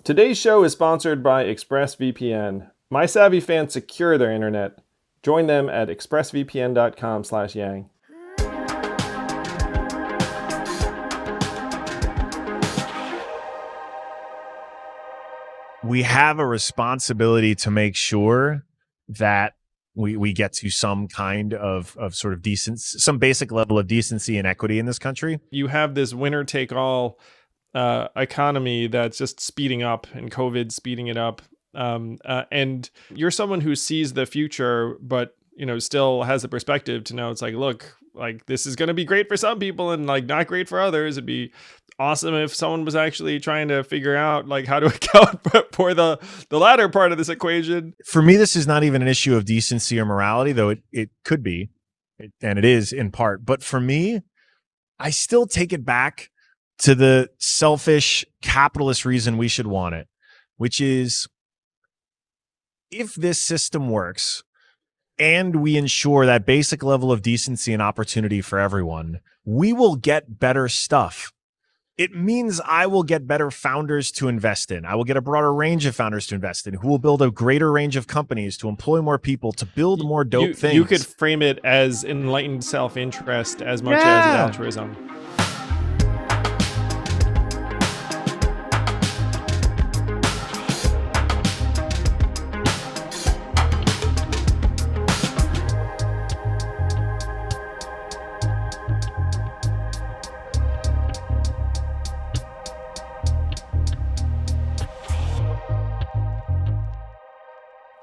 Today's show is sponsored by ExpressVPN. My savvy fans secure their internet. Join them at expressvpn.com/yang. We have a responsibility to make sure that we get to some kind of sort of decency, some basic level of decency and equity in this country. You have this winner-take-all economy that's just speeding up, and COVID speeding it up. And you're someone who sees the future, but still has the perspective to know it's like, look, like this is going to be great for some people and like not great for others. It'd be awesome if someone was actually trying to figure out like how to account for the latter part of this equation. For me, this is not even an issue of decency or morality, though it could be, and it is in part. But for me, I still take it back to the selfish capitalist reason we should want it, which is if this system works and we ensure that basic level of decency and opportunity for everyone, we will get better stuff. It means I will get better founders to invest in. I will get a broader range of founders to invest in who will build a greater range of companies to employ more people, to build more dope things. You could frame it as enlightened self-interest as much as altruism.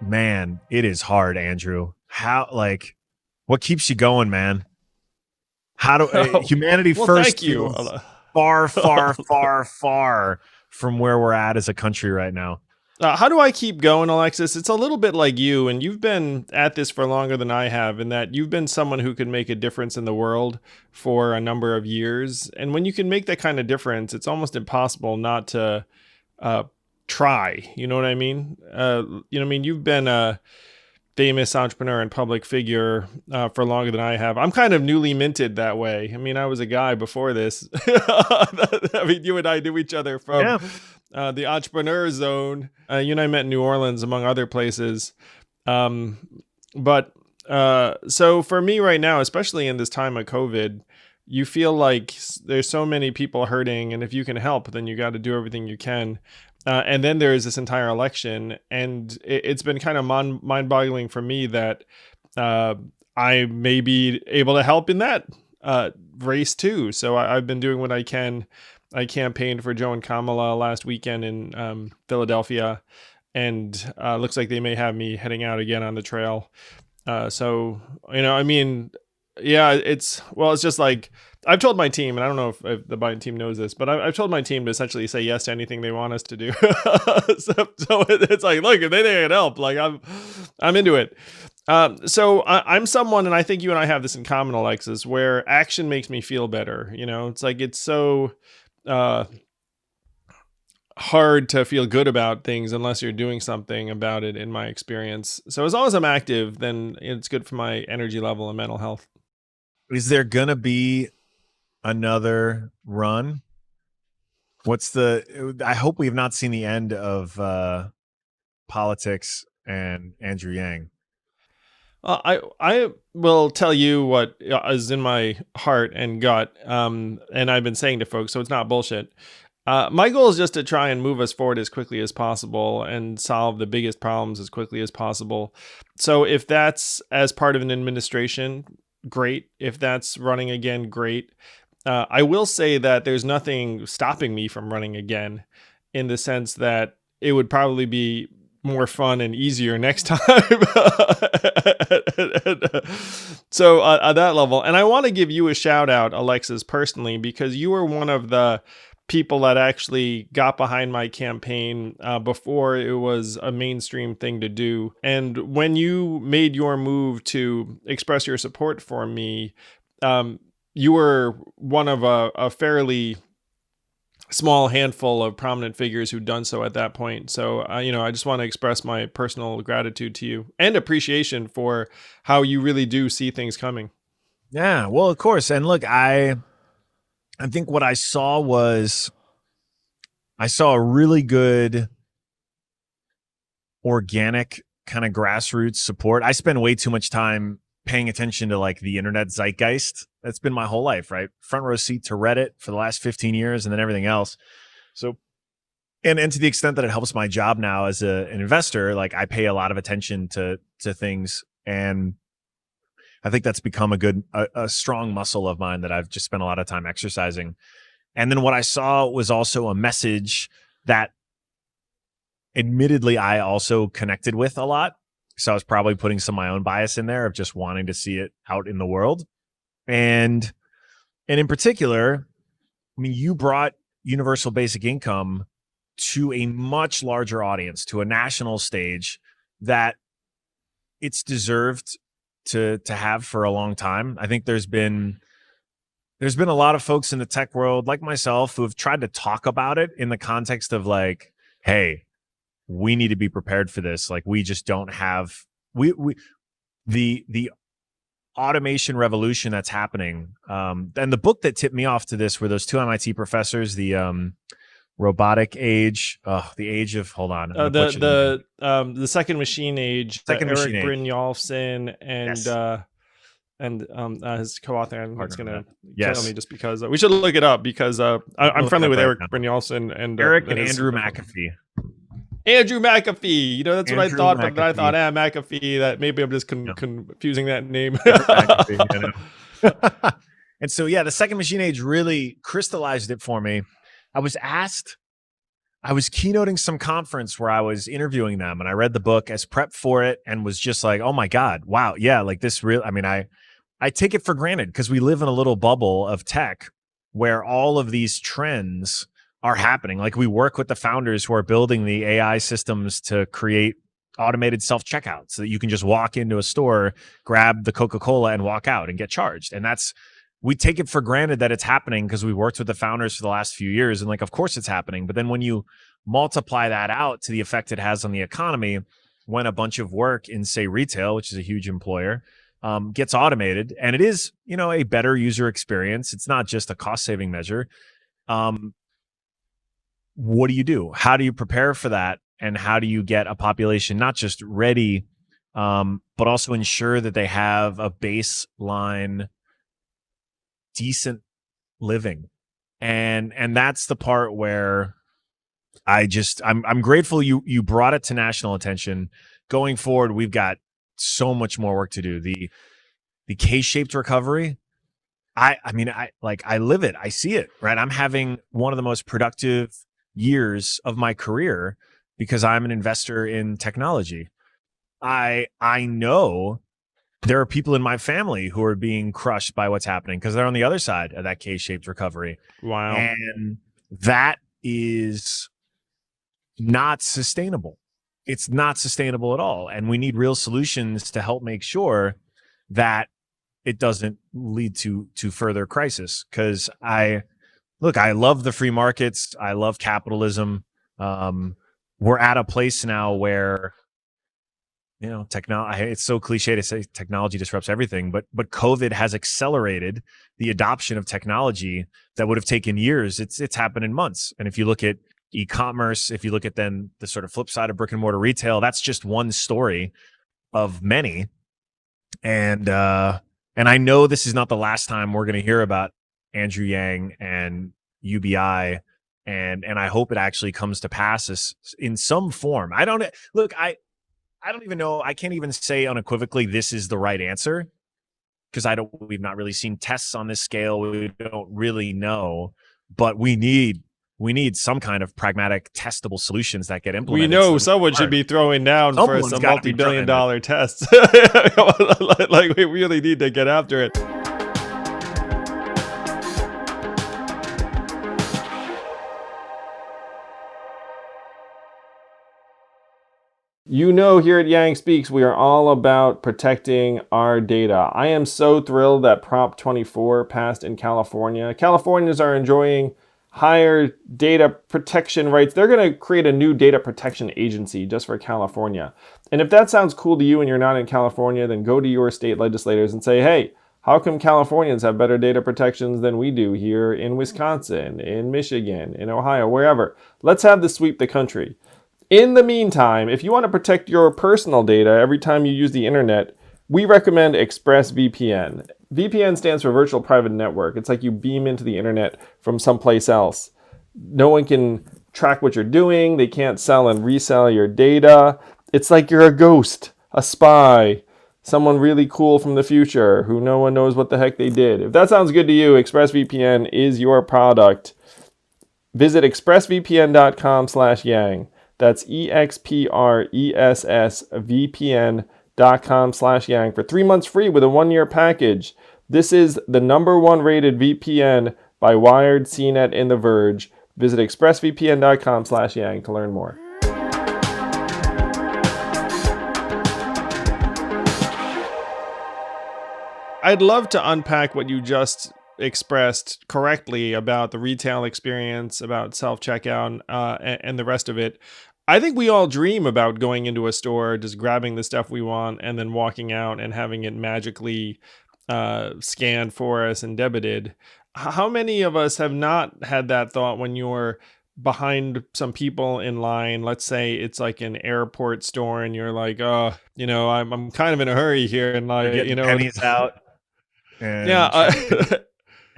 Man, it is hard, Andrew. What keeps you going, man? How do humanity first feels far, far, far, far from where we're at as a country right now. How do I keep going, Alexis? It's a little bit like you, and you've been at this for longer than I have, in that you've been someone who can make a difference in the world for a number of years. And when you can make that kind of difference, it's almost impossible not to try. You know what I mean? You've been a famous entrepreneur and public figure for longer than I have. I'm kind of newly minted that way. I mean, I was a guy before this. I mean, you and I knew each other from the entrepreneur zone. You and I met in New Orleans, among other places. So for me right now, especially in this time of COVID, you feel like there's so many people hurting, and if you can help, then you got to do everything you can. And then there is this entire election, and it's been kind of mind-boggling for me that I may be able to help in that race too. So I've been doing what I can. I campaigned for Joe and Kamala last weekend in Philadelphia, and looks like they may have me heading out again on the trail. It's just like, I've told my team, and I don't know if the Biden team knows this, but I've told my team to essentially say yes to anything they want us to do. so it's like, look, if they can help, like I'm into it. So I'm someone, and I think you and I have this in common, Alexis, where action makes me feel better. It's like, it's so hard to feel good about things unless you're doing something about it, in my experience. So as long as I'm active, then it's good for my energy level and mental health. Is there gonna be another run? I hope we have not seen the end of politics and Andrew Yang. I will tell you what is in my heart and gut, and I've been saying to folks, so it's not bullshit. My goal is just to try and move us forward as quickly as possible and solve the biggest problems as quickly as possible. So if that's as part of an administration, great. If that's running again, great. I will say that there's nothing stopping me from running again, in the sense that it would probably be more fun and easier next time. So at that level, and I want to give you a shout out, Alexis, personally, because you were one of the people that actually got behind my campaign before it was a mainstream thing to do. And when you made your move to express your support for me, you were one of a fairly small handful of prominent figures who'd done so at that point. So, I just want to express my personal gratitude to you and appreciation for how you really do see things coming. Yeah, well, of course. And look, I think what I saw was I saw a really good organic kind of grassroots support. I spend way too much time paying attention to like the internet zeitgeist. That's been my whole life, right? Front row seat to Reddit for the last 15 years and then everything else. So, and to the extent that it helps my job now as an investor, like I pay a lot of attention to things, and I think that's become a strong muscle of mine that I've just spent a lot of time exercising. And then what I saw was also a message that admittedly I also connected with a lot. So I was probably putting some of my own bias in there of just wanting to see it out in the world. And in particular, I mean, you brought universal basic income to a much larger audience, to a national stage that it's deserved to have for a long time. I think there's been a lot of folks in the tech world like myself who have tried to talk about it in the context of like, hey, we need to be prepared for this. Like we just don't have the automation revolution that's happening. And the book that tipped me off to this were those two MIT professors, the robotic age, the age of, hold on. The second machine age, Machine Age. Brynjolfsson and Yes. His co-author. And it's gonna Yes. kill me just because we should look it up because I'm friendly with Eric Brynjolfsson and Eric and Andrew McAfee. Andrew McAfee. You know, that's what I thought, McAfee. but I thought, McAfee. That maybe I'm just confusing that name. McAfee, and so, yeah, the second machine age really crystallized it for me. I was keynoting some conference where I was interviewing them, and I read the book as prep for it and was just like, oh my God, wow. Yeah. Like this real, I mean, I take it for granted because we live in a little bubble of tech where all of these trends are happening. Like we work with the founders who are building the AI systems to create automated self-checkout so that you can just walk into a store, grab the Coca-Cola and walk out and get charged. And we take it for granted that it's happening because we worked with the founders for the last few years. And like, of course it's happening. But then when you multiply that out to the effect it has on the economy, when a bunch of work in, say, retail, which is a huge employer, gets automated, and it is, a better user experience. It's not just a cost saving measure. What do you do? How do you prepare for that? And how do you get a population not just ready, but also ensure that they have a baseline decent living? And that's the part where I'm grateful you brought it to national attention. Going forward, we've got so much more work to do. The K-shaped recovery, I live it. I see it, right? I'm having one of the most productive years of my career because I'm an investor in technology. I know there are people in my family who are being crushed by what's happening because they're on the other side of that K-shaped recovery. Wow. And that is not sustainable. It's not sustainable at all. And we need real solutions to help make sure that it doesn't lead to further crisis. Because I love the free markets. I love capitalism. We're at a place now where, technology, it's so cliche to say technology disrupts everything, but COVID has accelerated the adoption of technology that would have taken years. It's happened in months. And if you look at e-commerce, if you look at then the sort of flip side of brick and mortar retail, that's just one story of many. And I know this is not the last time we're going to hear about Andrew Yang and UBI, and I hope it actually comes to pass in some form. I don't even know. I can't even say unequivocally this is the right answer because we've not really seen tests on this scale. We don't really know, but we need some kind of pragmatic, testable solutions that get implemented. We know someone should be throwing down for some multi-billion-dollar tests. Like we really need to get after it. Here at Yang Speaks, we are all about protecting our data. I am so thrilled that Prop 24 passed in California. Californians are enjoying higher data protection rights. They're going to create a new data protection agency just for California. And if that sounds cool to you and you're not in California, then go to your state legislators and say, hey, How come Californians have better data protections than we do here in Wisconsin, in Michigan, in Ohio, wherever? Let's have this sweep the country. In the meantime, if you want to protect your personal data every time you use the internet, we recommend ExpressVPN. VPN stands for Virtual Private Network. It's like you beam into the internet from someplace else. No one can track what you're doing. They can't sell and resell your data. It's like you're a ghost, a spy, someone really cool from the future who no one knows what the heck they did. If that sounds good to you, ExpressVPN is your product. Visit expressvpn.com/yang. That's expressvpn.com/yang for 3 months free with a 1-year package. This is the #1 rated VPN by Wired, CNET, and The Verge. Visit expressvpn.com/yang to learn more. I'd love to unpack what you just expressed correctly about the retail experience, about self-checkout, and the rest of it. I think we all dream about going into a store, just grabbing the stuff we want, and then walking out and having it magically scanned for us and debited. How many of us have not had that thought when you're behind some people in line? Let's say it's like an airport store, and you're like, oh, I'm kind of in a hurry here, and They're like, getting pennies out yeah, and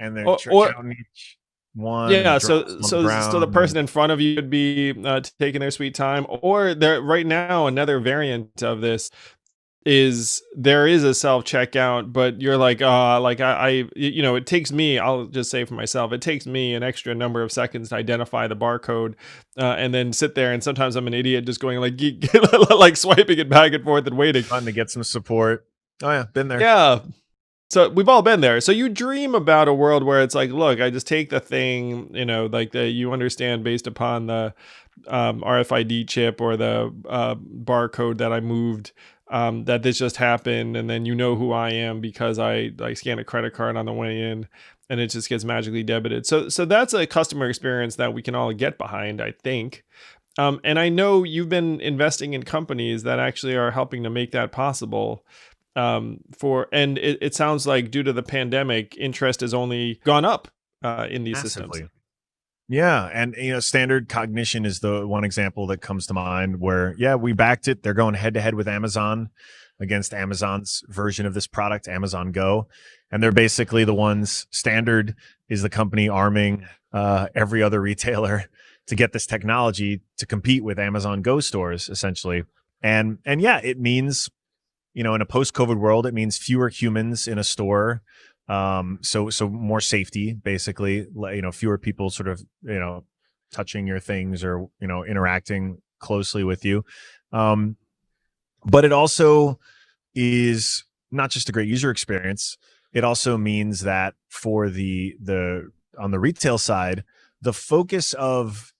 and they're counting each one yeah. and dropping So them on the so the ground. person in front of you would be taking their sweet time, or there right now another variant of this is there is a self checkout, but you're like, like it takes me. I'll just say for myself, it takes me an extra number of seconds to identify the barcode, and then sit there. And sometimes I'm an idiot, just going like, like swiping it back and forth and waiting. Trying to get some support. Oh yeah, been there. Yeah. So we've all been there. So you dream about a world where it's like, look, I just take the thing, like you understand based upon the RFID chip or the barcode that I moved, that this just happened, and then who I am because I scan a credit card on the way in, and it just gets magically debited. So that's a customer experience that we can all get behind, I think. And I know you've been investing in companies that actually are helping to make that possible. And it sounds like due to the pandemic, interest has only gone up in these Massively. systems. Yeah, and Standard Cognition is the one example that comes to mind where we backed it. They're going head to head with Amazon against Amazon's version of this product, Amazon Go, and they're basically the ones. Standard is the company arming every other retailer to get this technology to compete with Amazon Go stores, essentially. And it means, in a post-COVID world, it means fewer humans in a store. So more safety, basically, fewer people sort of, touching your things or, interacting closely with you. But it also is not just a great user experience. It also means that for the on the retail side, the focus of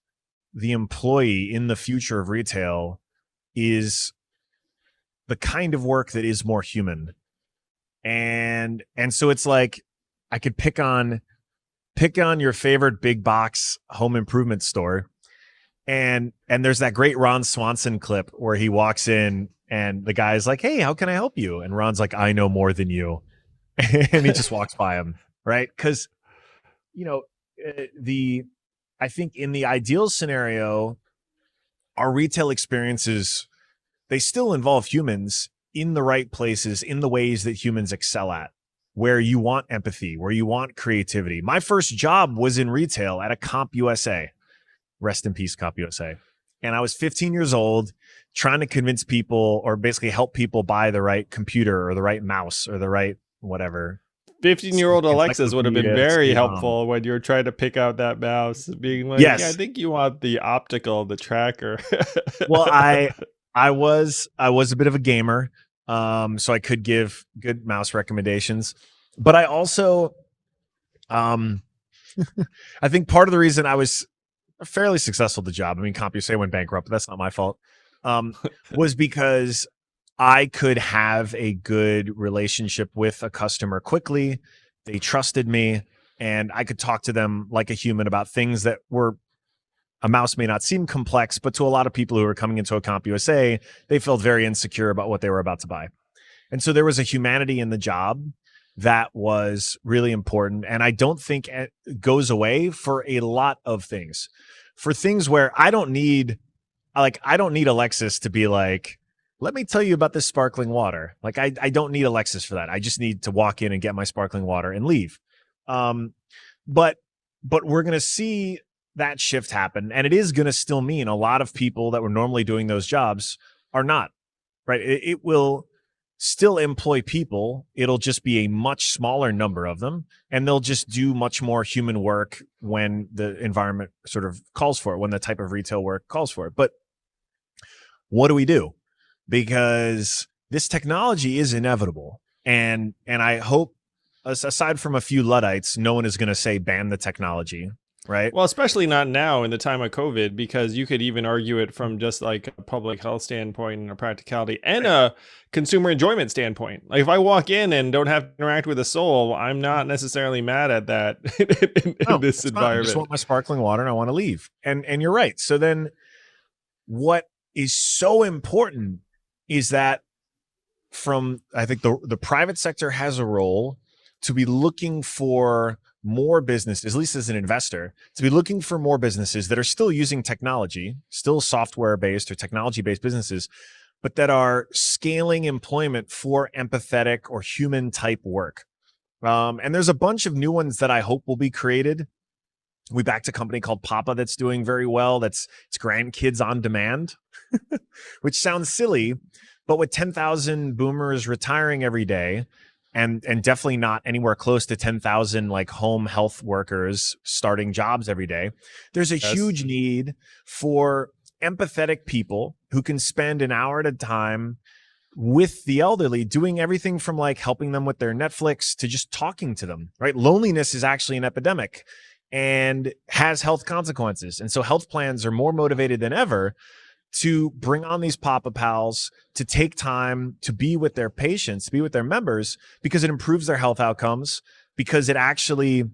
the employee in the future of retail is the kind of work that is more human. And so it's like I could pick on your favorite big box home improvement store, and there's that great Ron Swanson clip where he walks in and the guy's like, "Hey, how can I help you?" And Ron's like, "I know more than you," and he just walks by him, right? Because I think in the ideal scenario, our retail experiences, they still involve humans in the right places, in the ways that humans excel at, where you want empathy, where you want creativity. My first job was in retail at a Comp USA. Rest in peace, Comp USA. And I was 15 years old, trying to convince people or basically help people buy the right computer or the right mouse or the right whatever. 15-year-old Alexis would have been very CD-ROM. helpful when you're trying to pick out that mouse, being like, Yes. yeah, I think you want the optical, the tracker. Well, I was a bit of a gamer, so I could give good mouse recommendations. But I also, I think part of the reason I was fairly successful at the job, I mean, CompUSA went bankrupt, but that's not my fault, was because I could have a good relationship with a customer quickly. They trusted me, and I could talk to them like a human about things that were, a mouse may not seem complex, but to a lot of people who were coming into a CompUSA, they felt very insecure about what they were about to buy. And so there was a humanity in the job that was really important. And I don't think it goes away for a lot of things. For things where I don't need Alexis to be like, let me tell you about this sparkling water. Like I don't need Alexis for that. I just need to walk in and get my sparkling water and leave. Um, but we're going to see that shift happen, and it is going to still mean a lot of people that were normally doing those jobs are not, right? It will still employ people. It'll just be a much smaller number of them, and they'll just do much more human work when the environment sort of calls for it, when the type of retail work calls for it. But what do we do? Because this technology is inevitable. And I hope, aside from a few Luddites, no one is going to say ban the technology, right? Well, especially not now in the time of COVID, because you could even argue it from just like a public health standpoint and a practicality and a consumer enjoyment standpoint. Like if I walk in and don't have to interact with a soul, I'm not necessarily mad at that in this environment. I just want my sparkling water and I want to leave. And you're right. So then what is so important is that I think the private sector has a role to be looking for more businesses, at least as an investor, to be looking for more businesses that are still using technology, still software-based or technology-based businesses, but that are scaling employment for empathetic or human-type work. And there's a bunch of new ones that I hope will be created. We backed a company called Papa that's doing very well. It's grandkids on demand, which sounds silly, but with 10,000 boomers retiring every day, and definitely not anywhere close to 10,000 like home health workers starting jobs every day, there's a huge need for empathetic people who can spend an hour at a time with the elderly, doing everything from like helping them with their Netflix to just talking to them, right? Loneliness is actually an epidemic and has health consequences. And so health plans are more motivated than ever to bring on these Papa Pals, to take time to be with their patients, to be with their members, because it improves their health outcomes, because it actually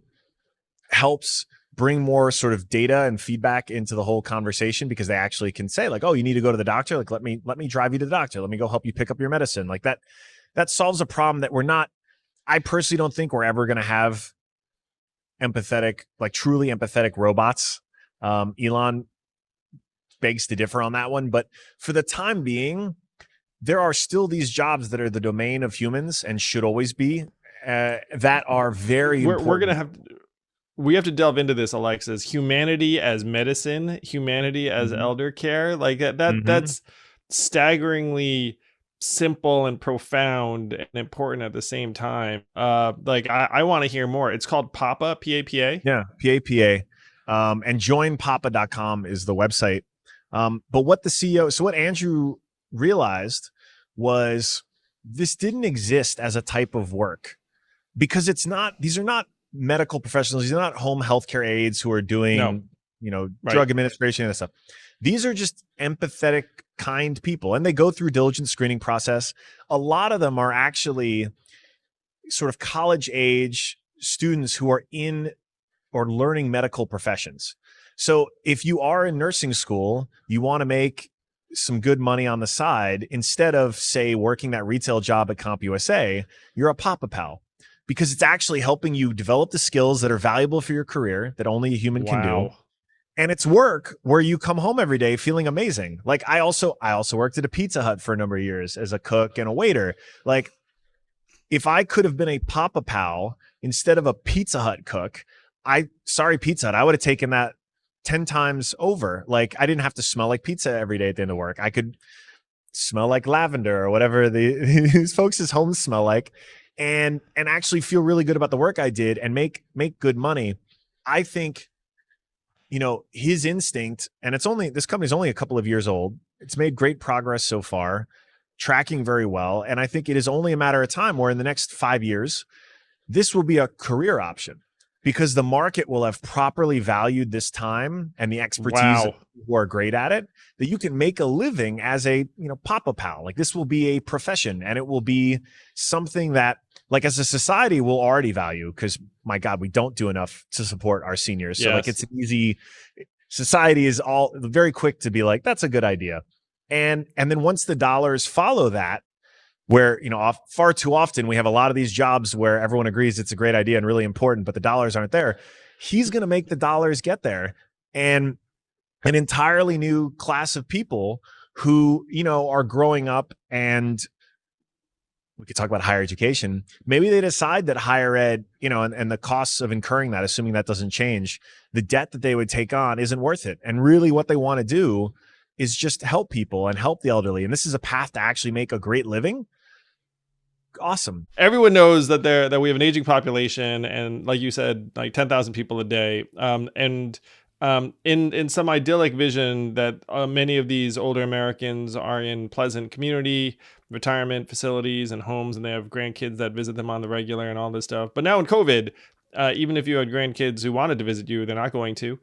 helps bring more sort of data and feedback into the whole conversation, because they actually can say like, oh, you need to go to the doctor. Like, let me drive you to the doctor. Let me go help you pick up your medicine. Like that solves a problem that I personally don't think we're ever going to have empathetic, like truly empathetic robots. Elon begs to differ on that one, but for the time being, there are still these jobs that are the domain of humans and should always be, that are very important. We have to delve into this, Alexis. Humanity as medicine, humanity as elder care, like that's staggeringly simple and profound and important at the same time. Like I want to hear more. It's called Papa, P-A-P-A. Yeah, P-A-P-A. And joinpapa.com is the website. But what Andrew realized was this didn't exist as a type of work, because these are not medical professionals. These are not home healthcare aides who are doing, drug administration and stuff. These are just empathetic, kind people, and they go through diligent screening process. A lot of them are actually sort of college age students who are in or learning medical professions. So if you are in nursing school, you want to make some good money on the side, instead of, say, working that retail job at CompUSA, you're a Papa Pal, because it's actually helping you develop the skills that are valuable for your career that only a human can do. And it's work where you come home every day feeling amazing. Like I also worked at a Pizza Hut for a number of years as a cook and a waiter. Like if I could have been a Papa Pal instead of a Pizza Hut cook, sorry Pizza Hut, I would have taken that 10 times over. Like I didn't have to smell like pizza every day at the end of work. I could smell like lavender or whatever these folks' homes smell like, and actually feel really good about the work I did and make good money. I think, his instinct, and this company's only a couple of years old. It's made great progress so far, tracking very well. And I think it is only a matter of time where in the next 5 years, this will be a career option, because the market will have properly valued this time and the expertise of people who are great at it, that you can make a living as a, Papa Pal. Like this will be a profession, and it will be something that, like, as a society we'll already value, because my God, we don't do enough to support our seniors. So like it's an easy, society is all very quick to be like, that's a good idea. And then once the dollars follow that, where, far too often we have a lot of these jobs where everyone agrees it's a great idea and really important, but the dollars aren't there. He's going to make the dollars get there. And an entirely new class of people who, are growing up, and we could talk about higher education. Maybe they decide that higher ed, and the costs of incurring that, assuming that doesn't change, the debt that they would take on isn't worth it. And really what they want to do is just help people and help the elderly. And this is a path to actually make a great living. Awesome. Everyone knows that we have an aging population, and like you said, like 10,000 people a day. In some idyllic vision that many of these older Americans are in pleasant community retirement facilities and homes, and they have grandkids that visit them on the regular and all this stuff. But now in COVID, even if you had grandkids who wanted to visit you, they're not going to.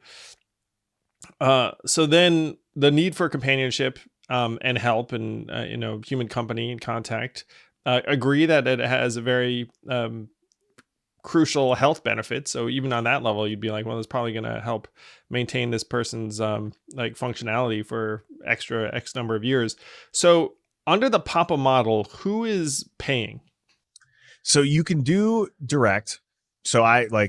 So then the need for companionship and help and human company and contact, agree that it has a very crucial health benefit. So even on that level, you'd be like, well, it's probably going to help maintain this person's like functionality for X number of years. So under the Papa model, who is paying? So you can do direct. So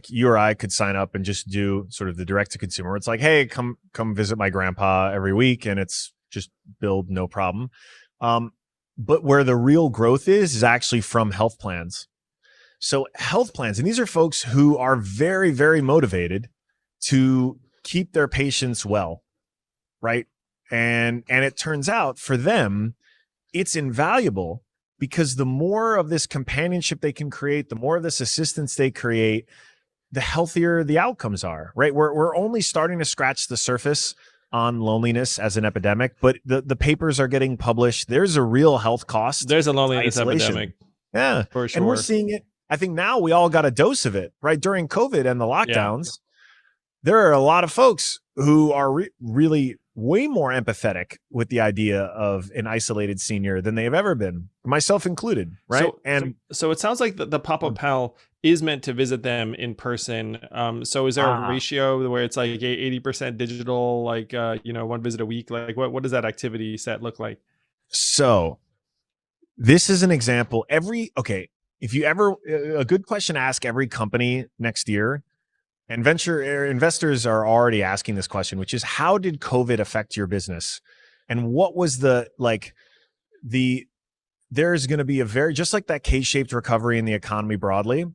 you or I could sign up and just do sort of the direct to consumer. It's like, hey, come visit my grandpa every week, and it's just billed, no problem. But where the real growth is actually from health plans. So health plans, and these are folks who are very, very motivated to keep their patients well, right? And it turns out for them, it's invaluable, because the more of this companionship they can create, the more of this assistance they create, the healthier the outcomes are, right? We're only starting to scratch the surface on loneliness as an epidemic, but the papers are getting published. There's a real health cost. There's a loneliness epidemic. Yeah, for sure. And we're seeing it. I think now we all got a dose of it, right? During COVID and the lockdowns, there are a lot of folks who are really way more empathetic with the idea of an isolated senior than they have ever been, myself included, right? So it sounds like the Papa Pal is meant to visit them in person. So is there a ratio where it's like 80% digital, like one visit a week? Like what does that activity set look like? So this is an example. If you ever, a good question to ask every company next year, and venture investors are already asking this question, which is, how did COVID affect your business? And what was there's going to be just like that K-shaped recovery in the economy broadly.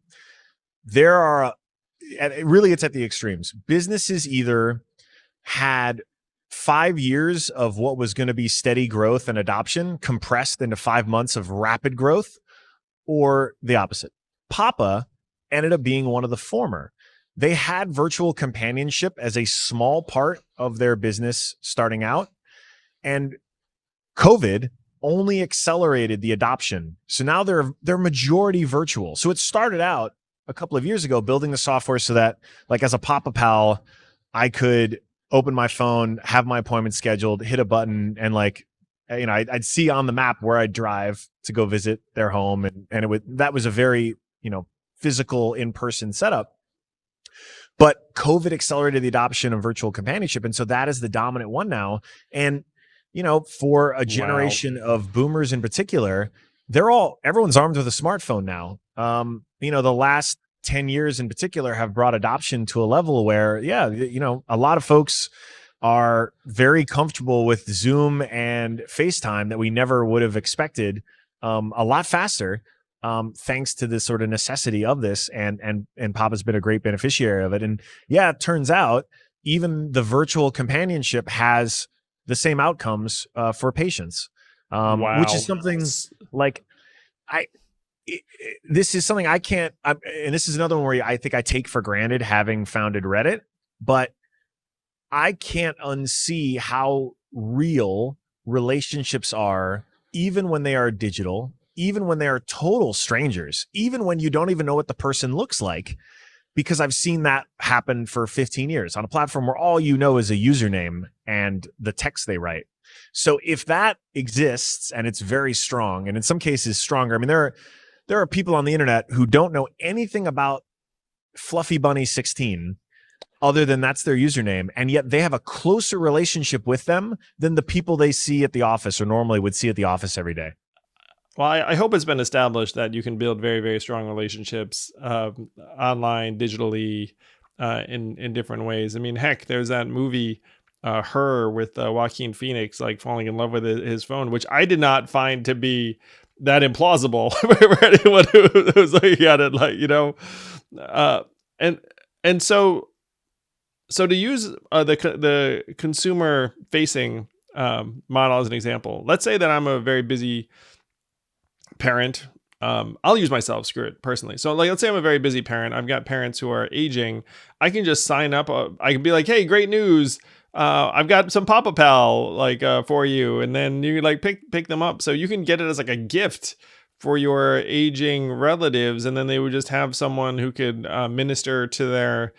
It's at the extremes. Businesses either had 5 years of what was going to be steady growth and adoption compressed into 5 months of rapid growth, or the opposite. Papa ended up being one of the former. They had virtual companionship as a small part of their business starting out, and COVID only accelerated the adoption. So now they're majority virtual. So it started out a couple of years ago building the software so that, like, as a Papa Pal, I could open my phone, have my appointment scheduled, hit a button, and I'd see on the map where I'd drive to go visit their home, and that was a very physical in-person setup. But COVID accelerated the adoption of virtual companionship, and so that is the dominant one now. And for a generation of boomers in particular, everyone's armed with a smartphone now. The last 10 years in particular have brought adoption to a level where, a lot of folks are very comfortable with Zoom and FaceTime that we never would have expected, a lot faster, thanks to this sort of necessity of this. And Papa's been a great beneficiary of it. And it turns out even the virtual companionship has the same outcomes for patients, which is something like this is something I can't, and this is another one where I think I take for granted having founded Reddit, but I can't unsee how real relationships are, even when they are digital, even when they are total strangers, even when you don't even know what the person looks like, because I've seen that happen for 15 years on a platform where all you know is a username and the text they write. So if that exists and it's very strong, and in some cases stronger, I mean, there are people on the internet who don't know anything about Fluffy Bunny 16 other than that's their username, and yet they have a closer relationship with them than the people they see at the office or normally would see at the office every day. Well, I hope it's been established that you can build very, very strong relationships online, digitally, in different ways. I mean, heck, there's that movie, Her, with Joaquin Phoenix, like falling in love with his phone, which I did not find to be that implausible for anyone who's looking at it, like, uh, and and so to use the consumer facing model as an example, let's say that I'm a very busy parent. I'll use myself, screw it, personally. So, like, let's say I'm a very busy parent. I've got parents who are aging. I can just sign up. I can be like, hey, great news. I've got some Papa Pal, like, for you. And then you like pick them up. So you can get it as like a gift for your aging relatives. And then they would just have someone who could minister to their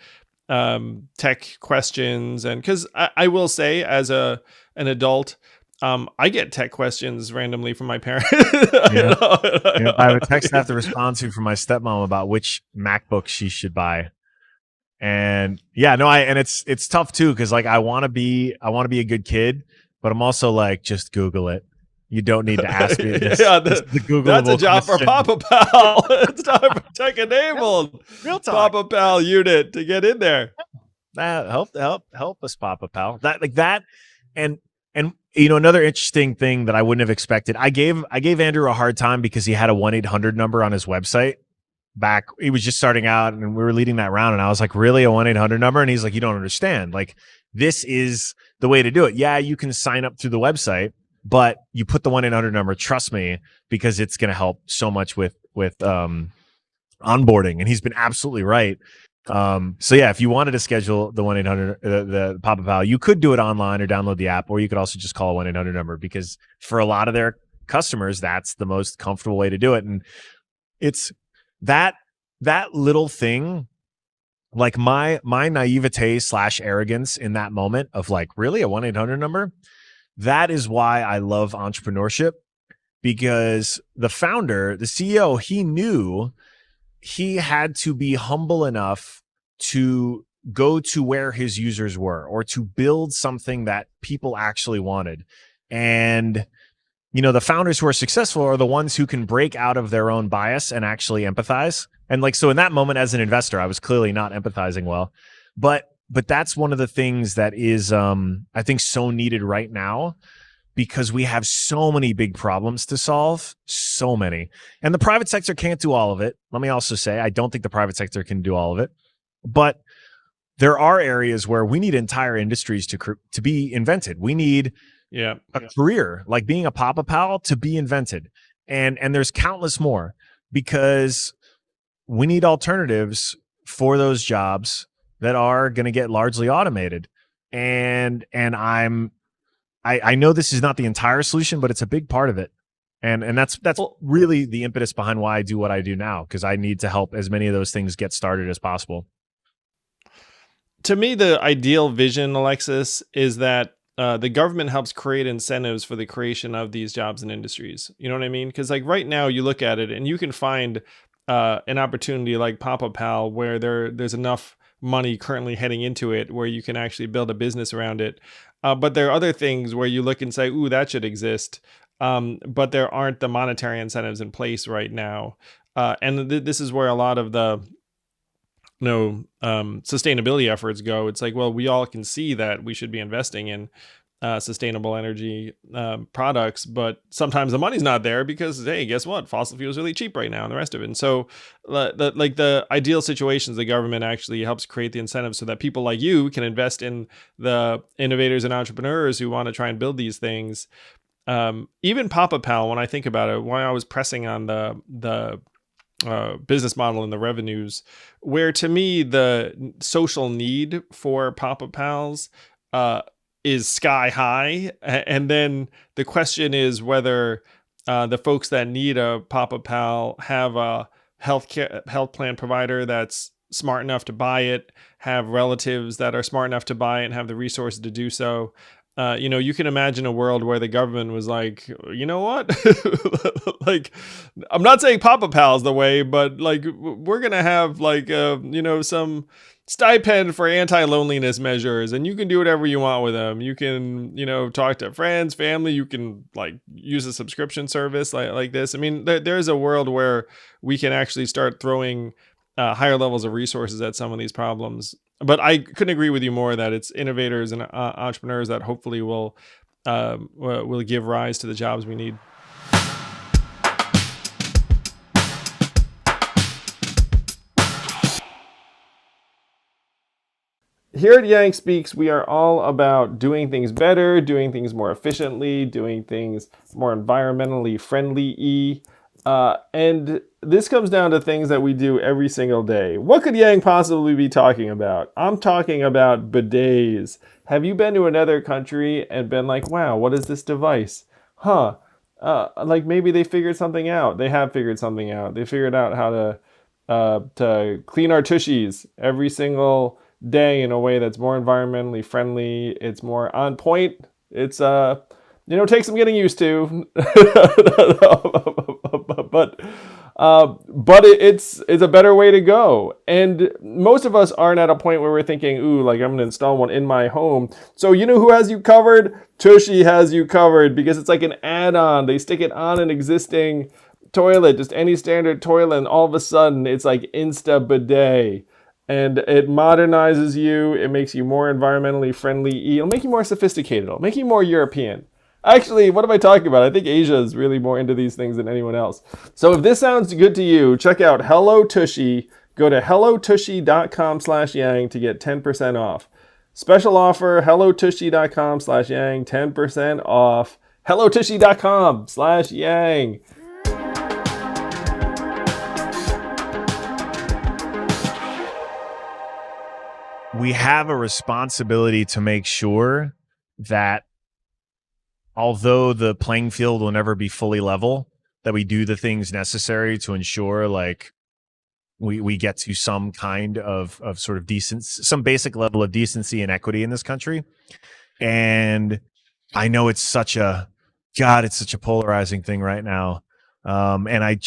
tech questions. And because I will say, as an adult, I get tech questions randomly from my parents. Yeah. Yeah, I have a text I have to respond to from my stepmom about which MacBook she should buy. And yeah, no, and it's tough too, because like I want to be a good kid, but I'm also like, just Google it. You don't need to ask me this. Yeah, This is the that's a Googleable job for question. Papa Pal. It's time for tech enabled Real talk. Papa Pal unit to get in there. Help us, Papa Pal. That like that, and another interesting thing that I wouldn't have expected. I gave Andrew a hard time because he had a 1-800 number on his website. Back, he was just starting out, and we were leading that round, and I was like, really, a 1-800 number? And he's like, you don't understand. Like, this is the way to do it. Yeah, you can sign up through the website, but you put the 1-800 number. Trust me, because it's going to help so much with onboarding. And he's been absolutely right. So yeah, if you wanted to schedule the 1-800, the Papa Pal, you could do it online or download the app, or you could also just call a 1-800 number, because for a lot of their customers, that's the most comfortable way to do it. And it's that little thing, like my naivete / arrogance in that moment of like, really, a 1-800 number? That is why I love entrepreneurship, because the founder, the CEO, he knew he had to be humble enough to go to where his users were, or to build something that people actually wanted. And the founders who are successful are the ones who can break out of their own bias and actually empathize. And like, so in that moment as an investor, I was clearly not empathizing well, but that's one of the things that is, I think, so needed right now, because we have so many big problems to solve, so many. And the private sector can't do all of it. Let me also say, I don't think the private sector can do all of it, but there are areas where we need entire industries to be invented. We need a career like being a Papa Pal to be invented. And there's countless more, because we need alternatives for those jobs that are going to get largely automated. And I know this is not the entire solution, but it's a big part of it. And that's really the impetus behind why I do what I do now, because I need to help as many of those things get started as possible. To me, the ideal vision, Alexis, is that the government helps create incentives for the creation of these jobs and industries. You know what I mean? Because like right now, you look at it and you can find an opportunity like Papa Pal where there's enough money currently heading into it where you can actually build a business around it. But there are other things where you look and say, ooh, that should exist. But there aren't the monetary incentives in place right now. And this is where a lot of the sustainability efforts go. It's like, well, we all can see that we should be investing in sustainable energy products, but sometimes the money's not there because, hey, guess what? Fossil fuel is really cheap right now, and the rest of it. And so, the ideal situations, the government actually helps create the incentives so that people like you can invest in the innovators and entrepreneurs who want to try and build these things. Even Papa Pal, when I think about it, why I was pressing on the business model and the revenues, where to me the social need for Papa Pals is sky high, and then the question is whether the folks that need a Papa Pal have a health plan provider that's smart enough to buy it, have relatives that are smart enough to buy it and have the resources to do so. You can imagine a world where the government was like, you know what? Like, I'm not saying Papa Pal's the way, but like, we're going to have like, some stipend for anti-loneliness measures, and you can do whatever you want with them. You can, talk to friends, family. You can like use a subscription service like this. I mean, there's a world where we can actually start throwing higher levels of resources at some of these problems. But I couldn't agree with you more that it's innovators and entrepreneurs that hopefully will give rise to the jobs we need. Here at Yang Speaks, we are all about doing things better, doing things more efficiently, doing things more environmentally friendly. And this comes down to things that we do every single day. What could Yang possibly be talking about? I'm talking about bidets. Have you been to another country and been like, wow, what is this device? Huh. Like maybe they figured something out. They have figured something out. They figured out how to clean our tushies every single day in a way that's more environmentally friendly. It's more on point. It's takes some getting used to, but it's a better way to go. And most of us aren't at a point where we're thinking, ooh, like I'm gonna install one in my home. So you know who has you covered? Tushy has you covered, because it's like an add-on. They stick it on an existing toilet, just any standard toilet, and all of a sudden it's like Insta bidet. And it modernizes you. It makes you more environmentally friendly. It'll make you more sophisticated. It'll make you more European. Actually, what am I talking about? I think Asia is really more into these things than anyone else. So if this sounds good to you, check out Hello Tushy. Go to hellotushy.com/yang to get 10% off. Special offer, hellotushy.com/yang, 10% off. hellotushy.com/yang. We have a responsibility to make sure that although the playing field will never be fully level, that we do the things necessary to ensure like we get to some kind of sort of decency, some basic level of decency and equity in this country. And I know it's such a polarizing thing right now. And I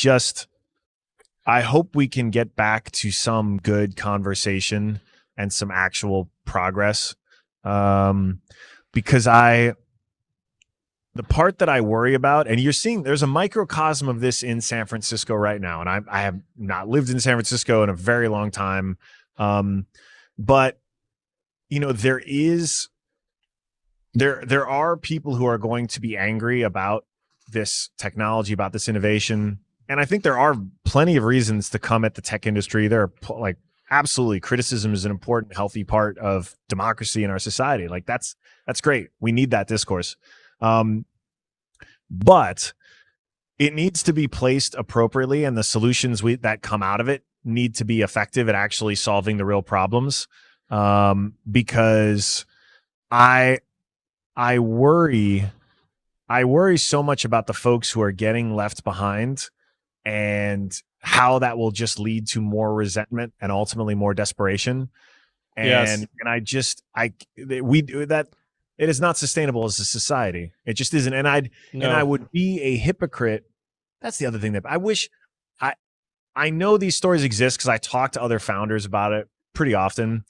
hope we can get back to some good conversation and some actual progress. Because the part that I worry about, and you're seeing there's a microcosm of this in San Francisco right now. And I have not lived in San Francisco in a very long time. But there are people who are going to be angry about this technology, about this innovation. And I think there are plenty of reasons to come at the tech industry. There are like, absolutely, criticism is an important, healthy part of democracy in our society. Like that's great. We need that discourse. But it needs to be placed appropriately, and the solutions that come out of it need to be effective at actually solving the real problems. Because I worry so much about the folks who are getting left behind and how that will just lead to more resentment and ultimately more desperation. Yes. And we do that. It is not sustainable as a society. It just isn't. And I would be a hypocrite. That's the other thing that I wish I know these stories exist because I talk to other founders about it pretty often,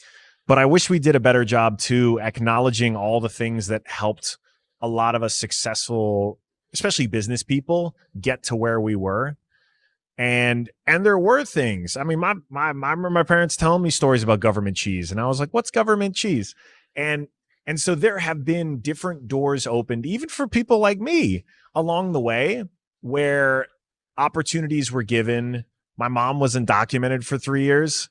but I wish we did a better job too, acknowledging all the things that helped a lot of us successful, especially business people, get to where we were. And there were things. I mean, I remember my parents telling me stories about government cheese, and I was like, "What's government cheese?" And so there have been different doors opened, even for people like me, along the way, where opportunities were given. My mom was undocumented for 3 years,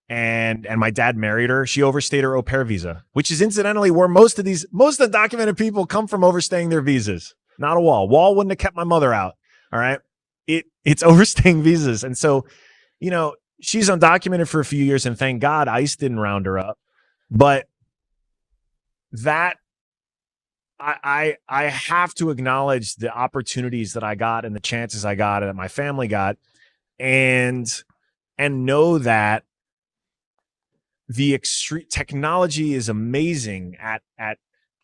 and my dad married her. She overstayed her au pair visa, which is incidentally where most undocumented people come from, overstaying their visas. Not a wall. Wall wouldn't have kept my mother out. All right. It's overstaying visas. And so, she's undocumented for a few years, and thank God ICE didn't round her up. But that I have to acknowledge the opportunities that I got and the chances I got and that my family got, and know that the extreme technology is amazing at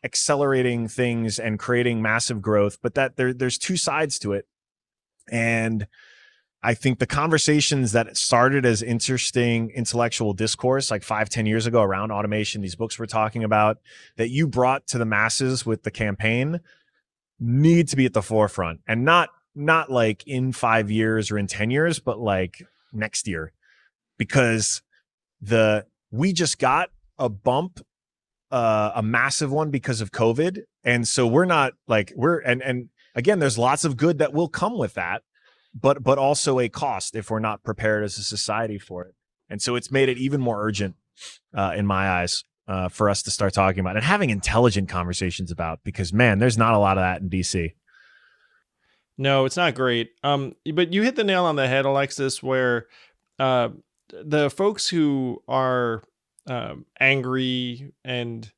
accelerating things and creating massive growth, but that there's two sides to it. And I think the conversations that started as interesting intellectual discourse like 5-10 years ago around automation, these books we're talking about, that you brought to the masses with the campaign, need to be at the forefront, and not like in 5 years or in 10 years, but like next year, because we just got a bump, a massive one because of COVID. And so we're not like and again, there's lots of good that will come with that, but also a cost if we're not prepared as a society for it. And so it's made it even more urgent, in my eyes, for us to start talking about and having intelligent conversations about, because man, there's not a lot of that in DC. No, it's not great. But you hit the nail on the head, Alexis, where uh, the folks who are angry and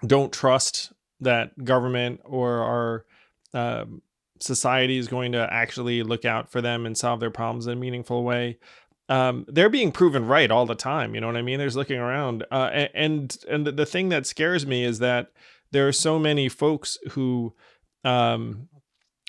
don't trust that government or our society is going to actually look out for them and solve their problems in a meaningful way. They're being proven right all the time. You know what I mean? There's looking around, and the thing that scares me is that there are so many folks who um,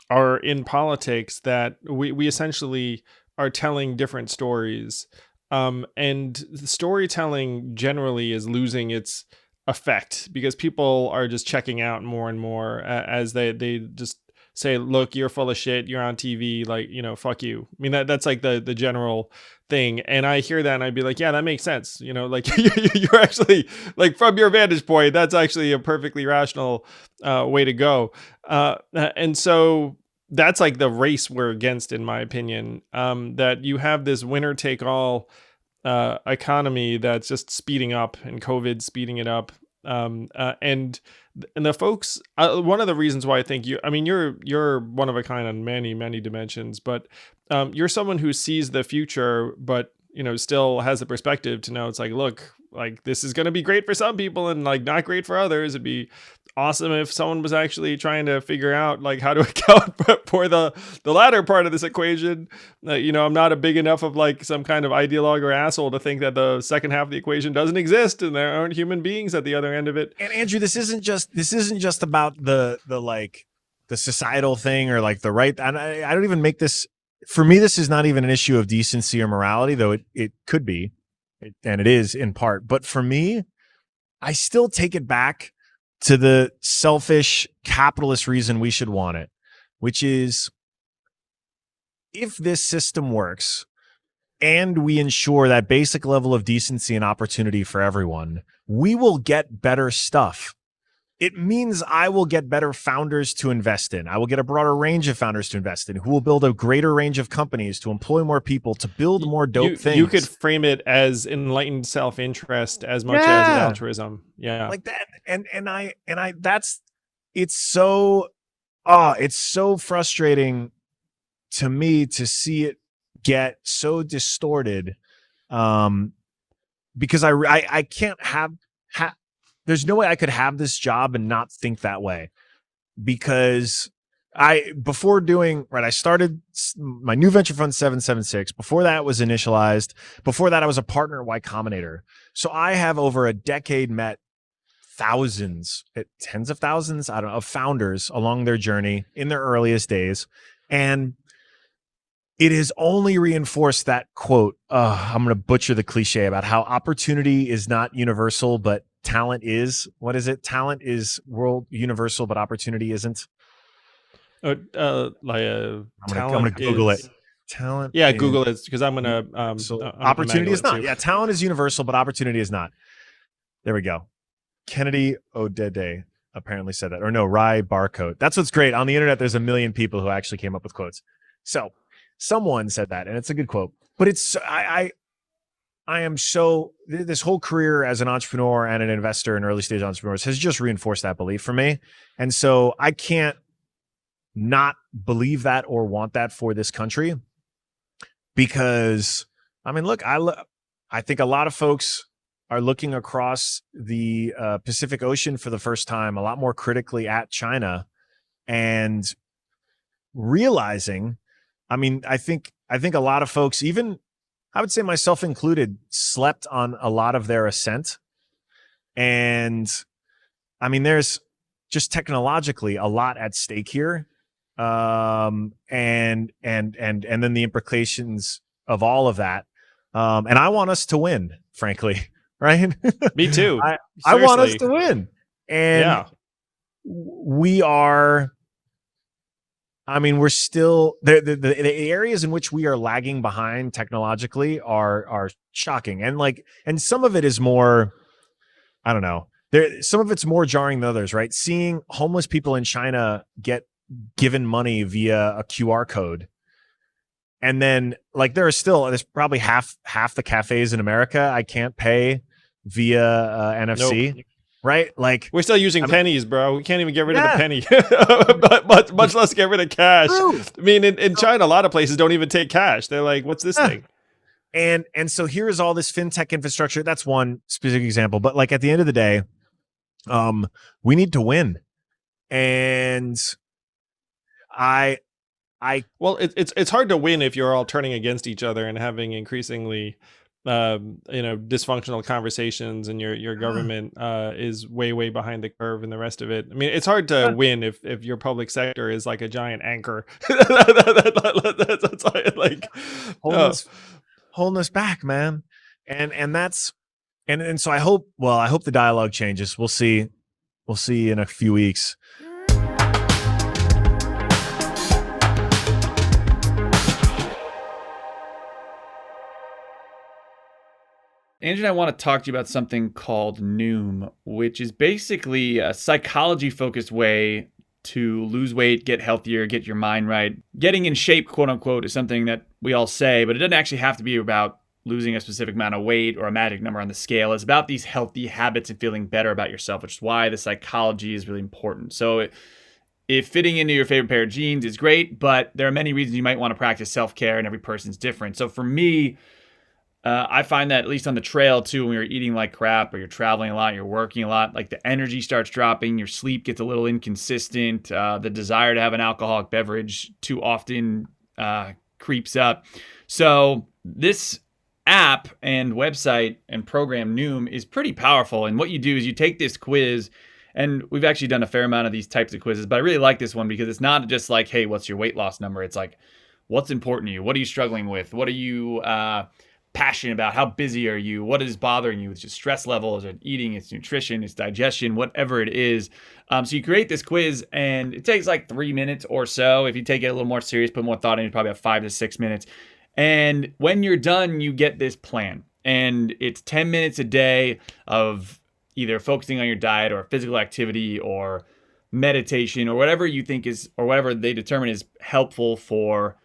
are in politics that we essentially are telling different stories. And the storytelling generally is losing its effect because people are just checking out more and more as they just say, look, you're full of shit, you're on TV, like, fuck you. I mean, that's like the general thing. And I hear that and I'd be like, yeah, that makes sense. Like you're actually, like, from your vantage point, that's actually a perfectly rational way to go. And so that's like the race we're against, in my opinion, that you have this winner take all economy that's just speeding up, and COVID speeding it up. And the folks, one of the reasons why I think you're one of a kind on many dimensions, but you're someone who sees the future, but still has the perspective to know it's like, look, like, this is going to be great for some people and like not great for others. It'd be awesome if someone was actually trying to figure out like how to account for the latter part of this equation. I'm not a big enough of like some kind of ideologue or asshole to think that the second half of the equation doesn't exist and there aren't human beings at the other end of it. And Andrew, this isn't just about the like the societal thing or like the right. And I don't even make this, for me, this is not even an issue of decency or morality, though it could be, and it is in part. But for me, I still take it back to the selfish capitalist reason we should want it, which is, if this system works and we ensure that basic level of decency and opportunity for everyone, we will get better stuff. It means I will get better founders to invest in. I will get a broader range of founders to invest in, who will build a greater range of companies to employ more people, to build more dope things. You could frame it as enlightened self-interest as much as altruism. Yeah. Like that. And that's, it's so frustrating to me to see it get so distorted. Because I can't have there's no way I could have this job and not think that way, because I started my new venture fund 776. Before that was initialized. Before that, I was a partner at Y Combinator. So I have over a decade met thousands, tens of thousands, I don't know, of founders along their journey in their earliest days. And it has only reinforced that quote. I'm going to butcher the cliche about how opportunity is not universal, but talent is. What is it? Talent is world universal, but opportunity isn't. I'm gonna Google it. Talent. Yeah, Google it, because I'm gonna. Opportunity is not. Yeah, talent is universal, but opportunity is not. There we go. Kennedy Odede apparently said that, or no, Rai Barcode. That's what's great on the internet. There's a million people who actually came up with quotes. So someone said that, and it's a good quote. But it's I am so, this whole career as an entrepreneur and an investor in early stage entrepreneurs has just reinforced that belief for me. And so I can't not believe that or want that for this country, because I mean, look, I think a lot of folks are looking across the Pacific Ocean for the first time a lot more critically at China and realizing, I mean, I think a lot of folks, even I would say myself included, slept on a lot of their ascent. And I mean, there's just technologically a lot at stake here. and then the implications of all of that. And I want us to win, frankly, right? Me too. I want us Seriously. to win. And Yeah. we are, I mean, we're still the areas in which we are lagging behind technologically are shocking. And some of it is more, I don't know. Some of it's more jarring than others, right? Seeing homeless people in China get given money via a QR code. And then like there's probably half the cafes in America I can't pay via NFC, Nope. right? Like We're still using pennies, bro. We can't even get rid of the yeah, penny, but much less get rid of cash. true. I mean, in China, a lot of places don't even take cash. They're like, "What's this Yeah. thing?" And so here's all this fintech infrastructure. That's one specific example, but like at the end of the day, we need to win. And Well, it's hard to win if you're all turning against each other and having increasingly, dysfunctional conversations, and your government is way behind the curve and the rest of it. I mean, it's hard to win if your public sector is like a giant anchor. That's like holding us back, man. And that's and so I hope the dialogue changes. We'll see in a few weeks. Andrew and I want to talk to you about something called Noom, which is basically a psychology-focused way to lose weight, get healthier, get your mind right. Getting in shape, quote unquote, is something that we all say, but it doesn't actually have to be about losing a specific amount of weight or a magic number on the scale. It's about these healthy habits and feeling better about yourself, which is why the psychology is really important. So if fitting into your favorite pair of jeans is great, but there are many reasons you might want to practice self-care, and every person's different. So for me, I find that at least on the trail too, when you're eating like crap or you're traveling a lot, you're working a lot, like the energy starts dropping, your sleep gets a little inconsistent, the desire to have an alcoholic beverage too often creeps up. So this app and website and program Noom is pretty powerful. And what you do is you take this quiz, and we've actually done a fair amount of these types of quizzes, but I really like this one because it's not just like, hey, what's your weight loss number? It's like, what's important to you? What are you struggling with? What are you passionate about? How busy are you? What is bothering you? It's just stress level, is it eating, it's nutrition, it's digestion, whatever it is. So you create this quiz, and it takes like 3 minutes or so. If you take it a little more serious, put more thought in, you probably have 5 to 6 minutes. And when you're done, you get this plan, and it's 10 minutes a day of either focusing on your diet or physical activity or meditation or whatever you think is, or whatever they determine is helpful for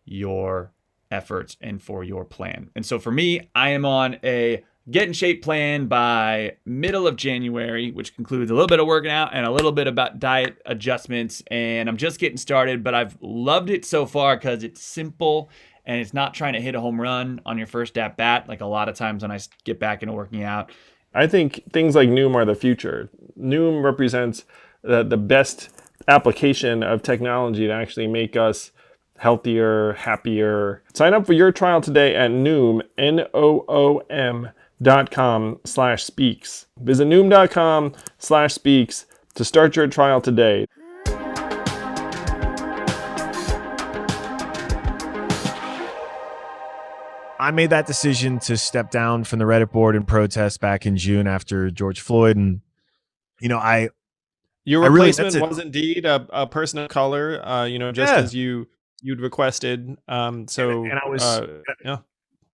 your efforts and for your plan. And so for me, I am on a get in shape plan by middle of January, which concludes a little bit of working out and a little bit about diet adjustments. And I'm just getting started, but I've loved it so far because it's simple and it's not trying to hit a home run on your first at bat. Like a lot of times when I get back into working out. I think things like Noom are the future. Noom represents the best application of technology to actually make us healthier, happier. Sign up for your trial today at Noom, Noom.com/speaks. Visit Noom.com/speaks to start your trial today. I made that decision to step down from the Reddit board and protest back in June after George Floyd. And, your really replacement was indeed a person of color, just as you'd requested. So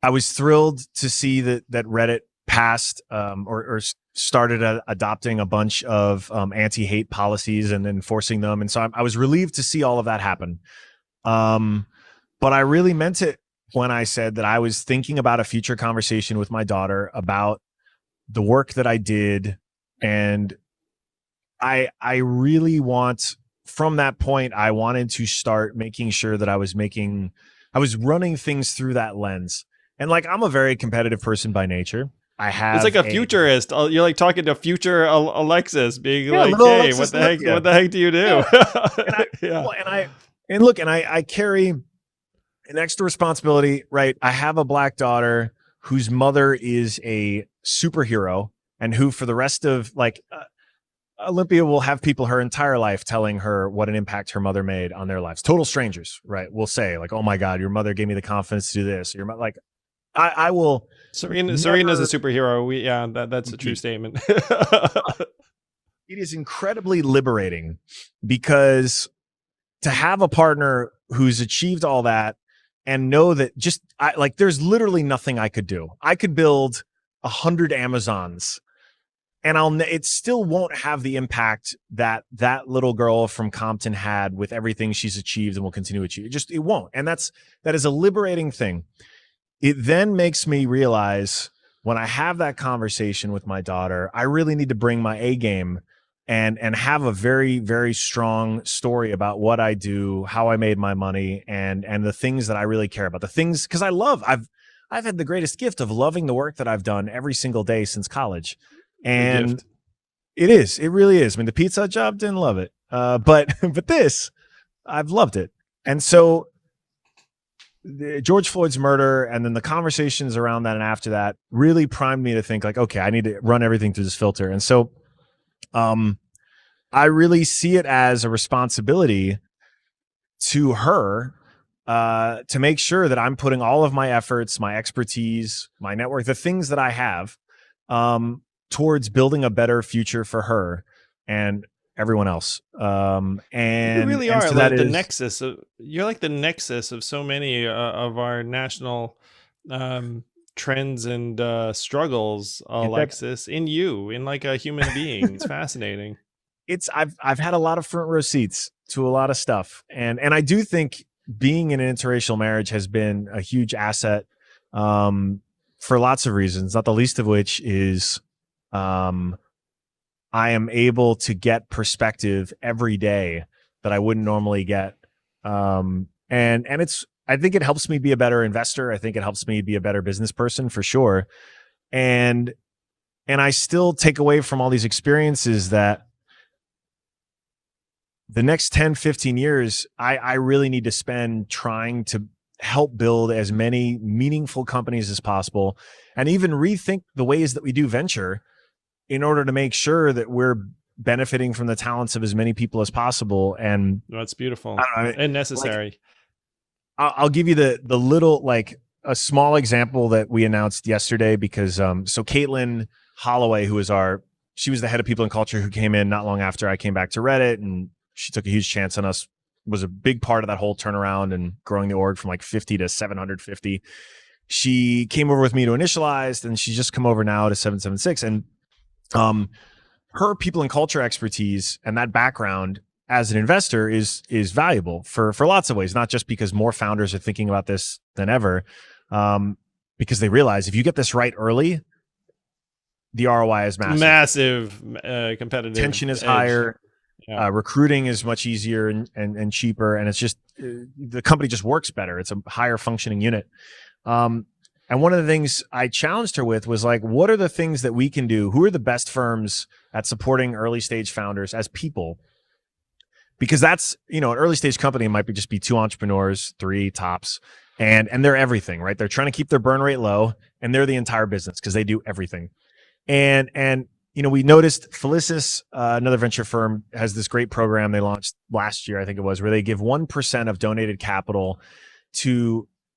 I was thrilled to see that Reddit passed or started adopting a bunch of anti-hate policies and enforcing them. And so I was relieved to see all of that happen. But I really meant it when I said that I was thinking about a future conversation with my daughter about the work that I did. And I really want, from that point, I wanted to start making sure that I was running things through that lens. And like, I'm a very competitive person by nature. It's like a futurist. You're like talking to future Alexis, being like, "Hey, Alexis, what the heck do you do?" I carry an extra responsibility, right? I have a Black daughter whose mother is a superhero, and who, for the rest of Olympia will have people her entire life telling her what an impact her mother made on their lives. Total strangers, right? Will say like, "Oh my God, your mother gave me the confidence to do this." Like, I will. Serena's a superhero. That's a true statement. It is incredibly liberating because to have a partner who's achieved all that and know that there's literally nothing I could do. I could build 100 Amazons and it still won't have the impact that little girl from Compton had with everything she's achieved and will continue to achieve. It won't. And that is a liberating thing. It then makes me realize when I have that conversation with my daughter, I really need to bring my A game and have a very, very strong story about what I do, how I made my money, and the things that I really care about. The things, because I've had the greatest gift of loving the work that I've done every single day since college. And it really is. I mean, the Pizza Hut job, didn't love it. But this, I've loved it. And so George Floyd's murder and then the conversations around that and after that really primed me to think like, okay, I need to run everything through this filter. And so I really see it as a responsibility to her to make sure that I'm putting all of my efforts, my expertise, my network, the things that I have towards building a better future for her and everyone else. And you really and are so like that the is, nexus of, you're like the nexus of so many of our national trends and struggles, Alexis, in like a human being. It's fascinating. I've had a lot of front row seats to a lot of stuff. And I do think being in an interracial marriage has been a huge asset for lots of reasons, not the least of which is I am able to get perspective every day that I wouldn't normally get. And I think it helps me be a better investor. I think it helps me be a better business person for sure. And I still take away from all these experiences that the next 10, 15 years, I really need to spend trying to help build as many meaningful companies as possible and even rethink the ways that we do venture in order to make sure that we're benefiting from the talents of as many people as possible. And that's beautiful and necessary. Like, I'll give you the little, like a small example that we announced yesterday because so Caitlin Holloway, she was the head of people and culture who came in not long after I came back to Reddit, and she took a huge chance on us, was a big part of that whole turnaround and growing the org from like 50 to 750. She came over with me to Initialized, and she's just come over now to 776. And her people and culture expertise and that background as an investor is valuable for lots of ways, not just because more founders are thinking about this than ever, because they realize if you get this right early, the ROI is massive. Competitive tension is edge. higher. Yeah. Recruiting is much easier and cheaper, and it's just the company just works better. It's a higher functioning unit. And one of the things I challenged her with was like, what are the things that we can do? Who are the best firms at supporting early stage founders as people? Because that's, an early stage company might just be 2 entrepreneurs, 3 tops, and they're everything, right? They're trying to keep their burn rate low, and they're the entire business because they do everything. And we noticed Felicis, another venture firm, has this great program they launched last year, I think it was, where they give 1% of donated capital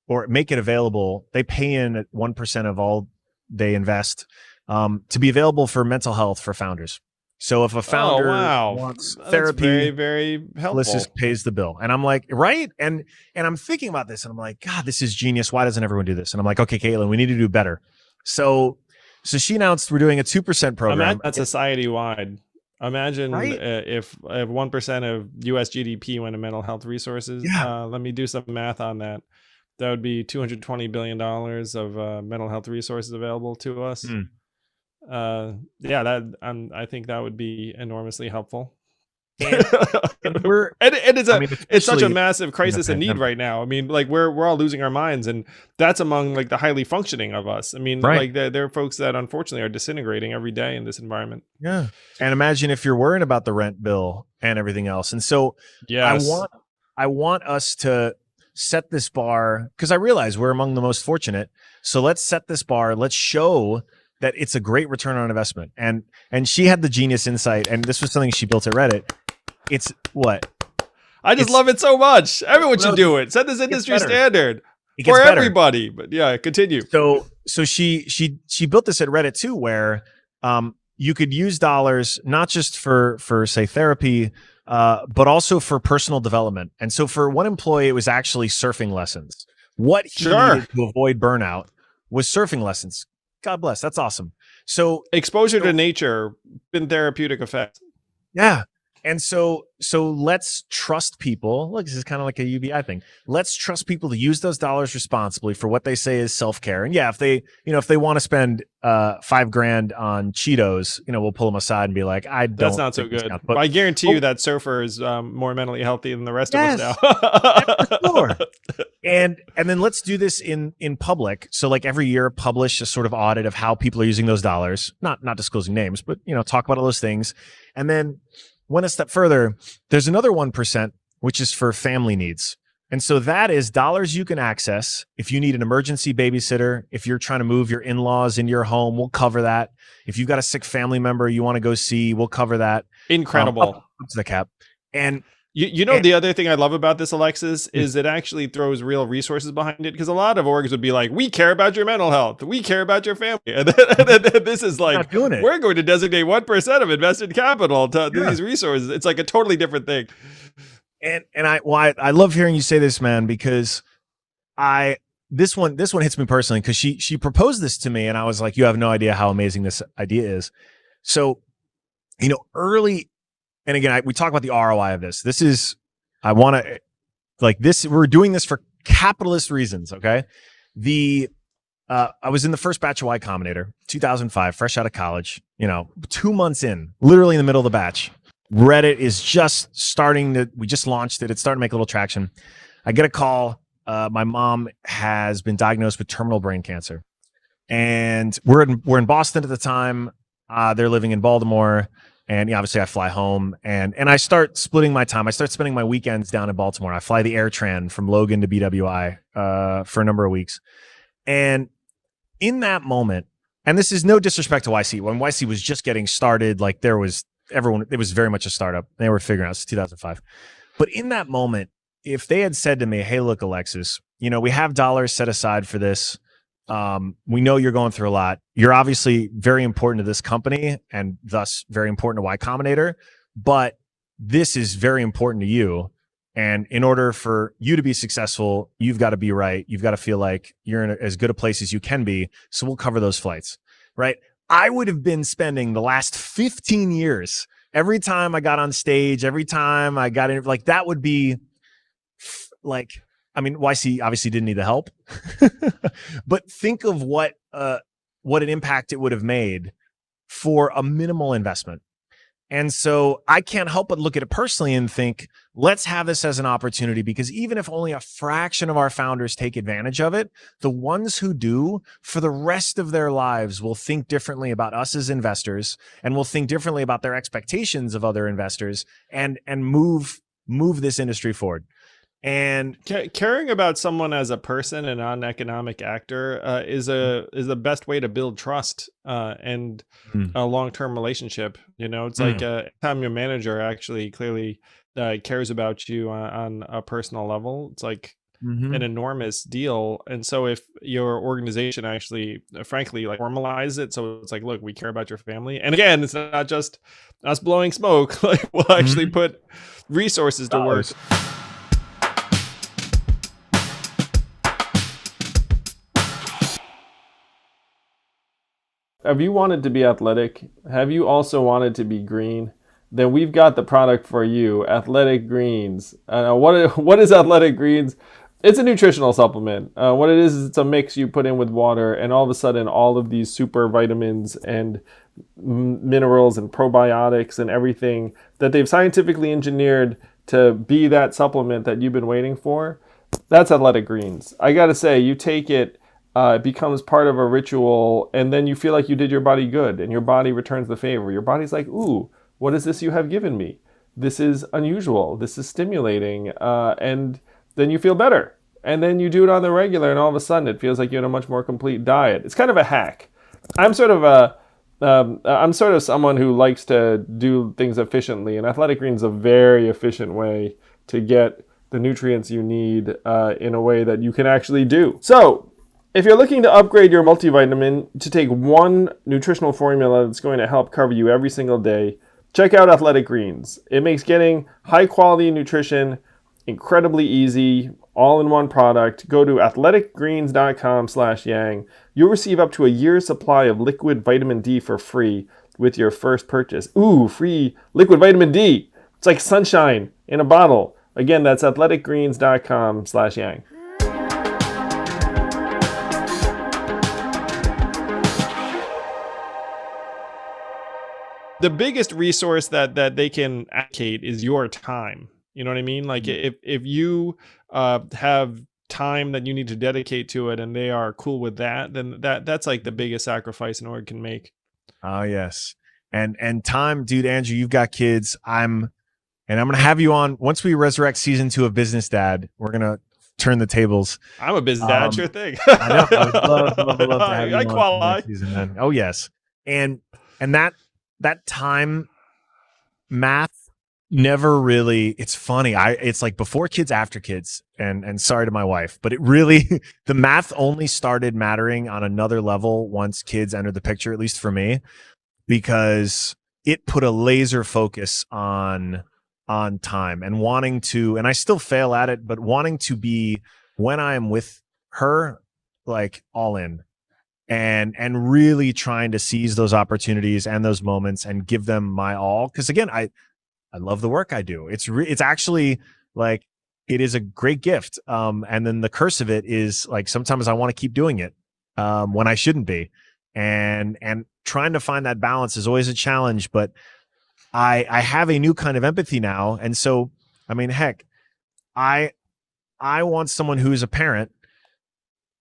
or make it available. They pay in at 1% of all they invest to be available for mental health for founders. So if a founder wants therapy, very, very helpful. Felicis pays the bill. And I'm like, right? And I'm thinking about this, and I'm like, God, this is genius. Why doesn't everyone do this? And I'm like, okay, Caitlin, we need to do better. So she announced we're doing a 2% program. That's society-wide. Imagine right? if 1% of U.S. GDP went to mental health resources. Yeah. Let me do some math on that. That would be $220 billion of mental health resources available to us. I think that would be enormously helpful. And it's such a massive crisis and need right now. I mean, like we're all losing our minds, and that's among like the highly functioning of us. I mean, like there are folks that unfortunately are disintegrating every day in this environment. Yeah, and imagine if you're worrying about the rent bill and everything else. And so, yes. I want us to set this bar because I realize we're among the most fortunate. So let's set this bar. Let's show that it's a great return on investment. And she had the genius insight, and this was something she built at Reddit. It's what? I just love it so much. Everyone should do it. Set this industry standard for everybody. But yeah, continue. So she built this at Reddit too, where you could use dollars not just for say therapy, but also for personal development. And so for one employee, it was actually surfing lessons. What he needed to avoid burnout was surfing lessons. God bless. That's awesome. So exposure to nature in therapeutic effects. Yeah. And so let's trust people. Look, this is kind of like a UBI thing. Let's trust people to use those dollars responsibly for what they say is self-care. And yeah, if they want to spend $5,000 on Cheetos, we'll pull them aside and be like, that's not so good. But I guarantee you that surfer is more mentally healthy than the rest of us now. Sure. And then let's do this in public. So like every year, publish a sort of audit of how people are using those dollars. Not disclosing names, but talk about all those things. And then went a step further, there's another 1%, which is for family needs. And so that is dollars you can access. If you need an emergency babysitter, if you're trying to move your in-laws into your home, we'll cover that. If you've got a sick family member you want to go see, we'll cover that. Incredible. Up to the cap. And the other thing I love about this, Alexis, is it actually throws real resources behind it. Because a lot of orgs would be like, we care about your mental health. We care about your family. And then this is like, we're going to designate 1% of invested capital to these resources. It's like a totally different thing. And I love hearing you say this, man, because this one hits me personally, because she proposed this to me and I was like, you have no idea how amazing this idea is. So, early. And again, we talk about the ROI of this. We're doing this for capitalist reasons, okay? I was in the first batch of Y Combinator, 2005, fresh out of college, 2 months in, literally in the middle of the batch. Reddit is just we just launched it. It's starting to make a little traction. I get a call. My mom has been diagnosed with terminal brain cancer. And we're in Boston at the time. They're living in Baltimore. And obviously I fly home and I start splitting my time. I start spending my weekends down in Baltimore. I fly the AirTran from Logan to BWI for a number of weeks. And in that moment, and this is no disrespect to YC, when YC was just getting started, like it was very much a startup. They were figuring out, it's 2005. But in that moment, if they had said to me, hey, look, Alexis, we have dollars set aside for this. We know you're going through a lot. You're obviously very important to this company and thus very important to Y Combinator, but this is very important to you. And in order for you to be successful, you've got to be right. You've got to feel like you're in as good a place as you can be. So we'll cover those flights, right? I would have been spending the last 15 years, every time I got on stage, every time I got in, like that would be like, YC obviously didn't need the help, but think of what an impact it would have made for a minimal investment. And so I can't help but look at it personally and think, let's have this as an opportunity, because even if only a fraction of our founders take advantage of it, the ones who do, for the rest of their lives, will think differently about us as investors and will think differently about their expectations of other investors and move this industry forward. And caring about someone as a person and not an economic actor is the best way to build trust and a long-term relationship. It's like time your manager actually clearly cares about you on a personal level. It's like an enormous deal. And so if your organization actually, frankly, like formalize it, so it's like, look, we care about your family. And again, it's not just us blowing smoke. Like we'll actually put resources to work. Have you wanted to be athletic? Have you also wanted to be green? Then we've got the product for you, Athletic Greens. What is Athletic Greens? It's a nutritional supplement. What it is it's a mix you put in with water, and all of a sudden all of these super vitamins and minerals and probiotics and everything that they've scientifically engineered to be that supplement that you've been waiting for, that's Athletic Greens. I gotta say, you take it, it becomes part of a ritual, and then you feel like you did your body good, and your body returns the favor. Your body's like, ooh, what is this you have given me? This is unusual. This is stimulating. And then you feel better. And then you do it on the regular, and all of a sudden it feels like you're in a much more complete diet. It's kind of a hack. I'm sort of someone who likes to do things efficiently, and Athletic Greens is a very efficient way to get the nutrients you need in a way that you can actually do. So, if you're looking to upgrade your multivitamin to take one nutritional formula that's going to help cover you every single day, check out Athletic Greens. It makes getting high quality nutrition incredibly easy, all in one product. Go to athleticgreens.com/yang. You'll receive up to a year's supply of liquid vitamin D for free with your first purchase. Ooh, free liquid vitamin D. It's like sunshine in a bottle. Again, that's athleticgreens.com/yang. The biggest resource that they can allocate is your time. You know what I mean? Like if you have time that you need to dedicate to it and they are cool with that, then that's like the biggest sacrifice an org can make. Oh yes. And time, dude, Andrew, you've got kids. I'm gonna have you on once we resurrect season 2 of Business Dad. We're gonna turn the tables. I'm a business dad, sure thing. I know. I would love to have you I on for qualify. next season, man. Oh yes. And that time math never really, it's funny. It's like before kids, after kids, and sorry to my wife, but it really the math only started mattering on another level once kids entered the picture, at least for me, because it put a laser focus on time and wanting to, and I still fail at it, but wanting to be, when I am with her, like all in and really trying to seize those opportunities and those moments and give them my all. Because again, I love the work I do. It's actually like, it is a great gift. And then the curse of it is like, sometimes I want to keep doing it when I shouldn't be. And trying to find that balance is always a challenge, but I have a new kind of empathy now. And so, I mean, heck, I want someone who is a parent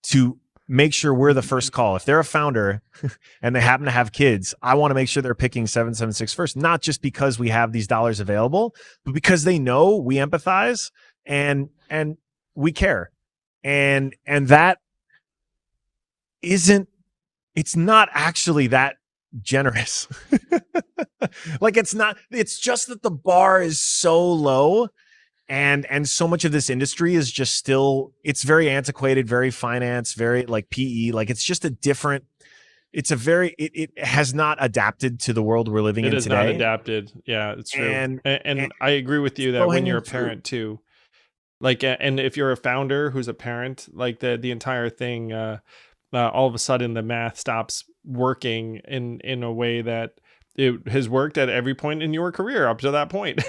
to make sure we're the first call. If they're a founder and they happen to have kids, I want to make sure they're picking 776 first, not just because we have these dollars available, but because they know we empathize and we care. And that it's not actually that generous. Like it's just that the bar is so low. And so much of this industry is just still, it's very antiquated, very finance, very like PE. Like it's just it has not adapted to the world we're living in today. It has not adapted. Yeah, it's true. And I agree with you that when you're a parent too, like, and if you're a founder who's a parent, like the entire thing, all of a sudden the math stops working in a way that it has worked at every point in your career up to that point.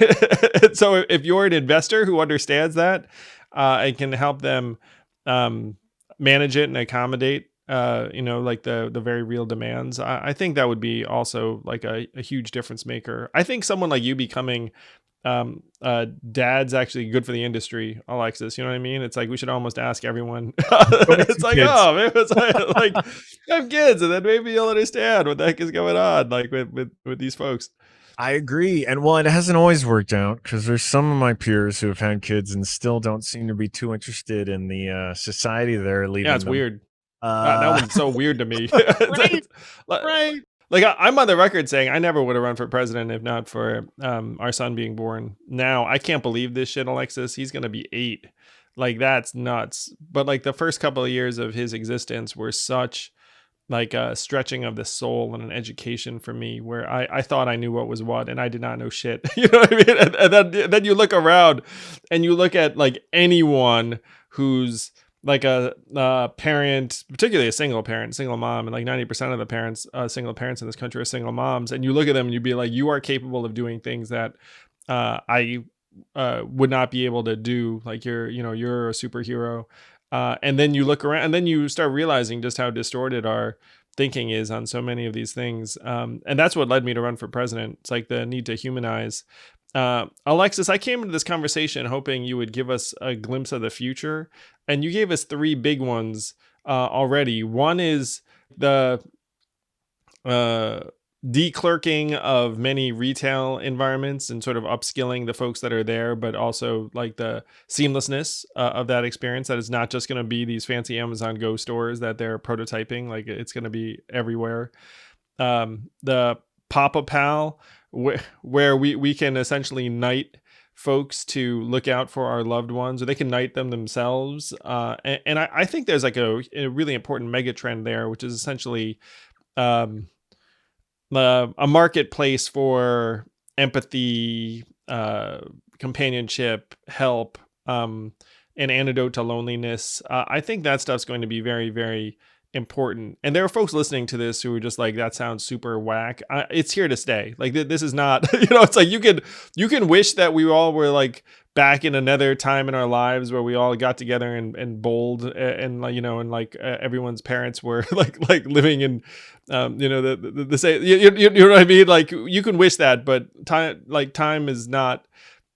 So if you're an investor who understands that and can help them manage it and accommodate, like the very real demands, I think that would be also like a huge difference maker. I think someone like you becoming dad's actually good for the industry, Alexis. You know what I mean? It's like we should almost ask everyone. It's like, kids. Oh, maybe it's like have kids, and then maybe you'll understand what the heck is going on, like with these folks. I agree, and well, it hasn't always worked out because there's some of my peers who have had kids and still don't seem to be too interested in the society they're leaving. Yeah, it's them. weird. That one's so weird to me. Right. Like I'm on the record saying I never would have run for president if not for our son being born. Now I can't believe this shit, Alexis. He's gonna be 8. Like that's nuts. But like the first couple of years of his existence were such like a stretching of the soul and an education for me, where I thought I knew what was what, and I did not know shit. You know what I mean? And then you look around and you look at like anyone who's like a parent, particularly a single parent, single mom, and like 90% of the parents, single parents in this country are single moms. And you look at them and you'd be like, you are capable of doing things that I would not be able to do. Like you're a superhero. And then you look around and then you start realizing just how distorted our thinking is on so many of these things. And that's what led me to run for president. It's like the need to humanize. Alexis, I came into this conversation hoping you would give us a glimpse of the future, and you gave us 3 big ones already. One is the declerking of many retail environments and sort of upskilling the folks that are there, but also like the seamlessness of that experience, that it's not just going to be these fancy Amazon Go stores that they're prototyping. Like it's going to be everywhere. The Papa Pal, where we can essentially knight folks to look out for our loved ones, or they can knight them themselves. And I think there's like a really important mega trend there, which is essentially um, a marketplace for empathy, companionship, help, an antidote to loneliness. I think that stuff's going to be very, very important. And there are folks listening to this who are just like, that sounds super whack. It's here to stay. Like this is not, it's like you can wish that we all were like back in another time in our lives where we all got together and bowled and and like everyone's parents were like living in the same, you know what I mean? Like you can wish that, but time is not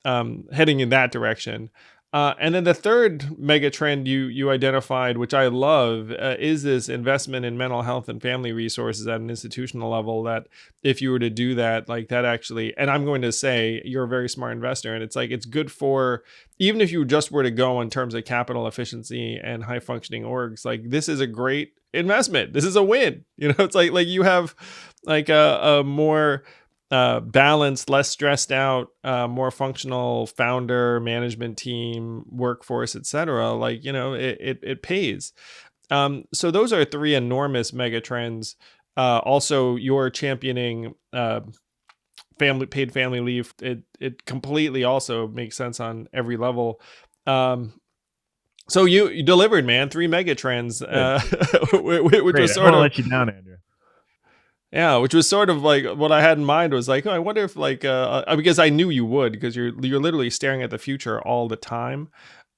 heading in that direction. And then the third mega trend you identified, which I love, is this investment in mental health and family resources at an institutional level. That if you were to do that, like that actually, and I'm going to say you're a very smart investor, and it's like it's good for, even if you just were to go in terms of capital efficiency and high functioning orgs, like this is a great investment. This is a win. It's like you have like a more balanced, less stressed out, more functional founder, management team, workforce, etc. Like, it pays. So those are three enormous mega trends. Also, you're championing paid family leave. It completely also makes sense on every level. So you delivered, man. Three mega trends, which was sort of let you down, Andrew. Yeah, which was sort of like what I had in mind was like, oh, I wonder if like because I knew you would, because you're literally staring at the future all the time.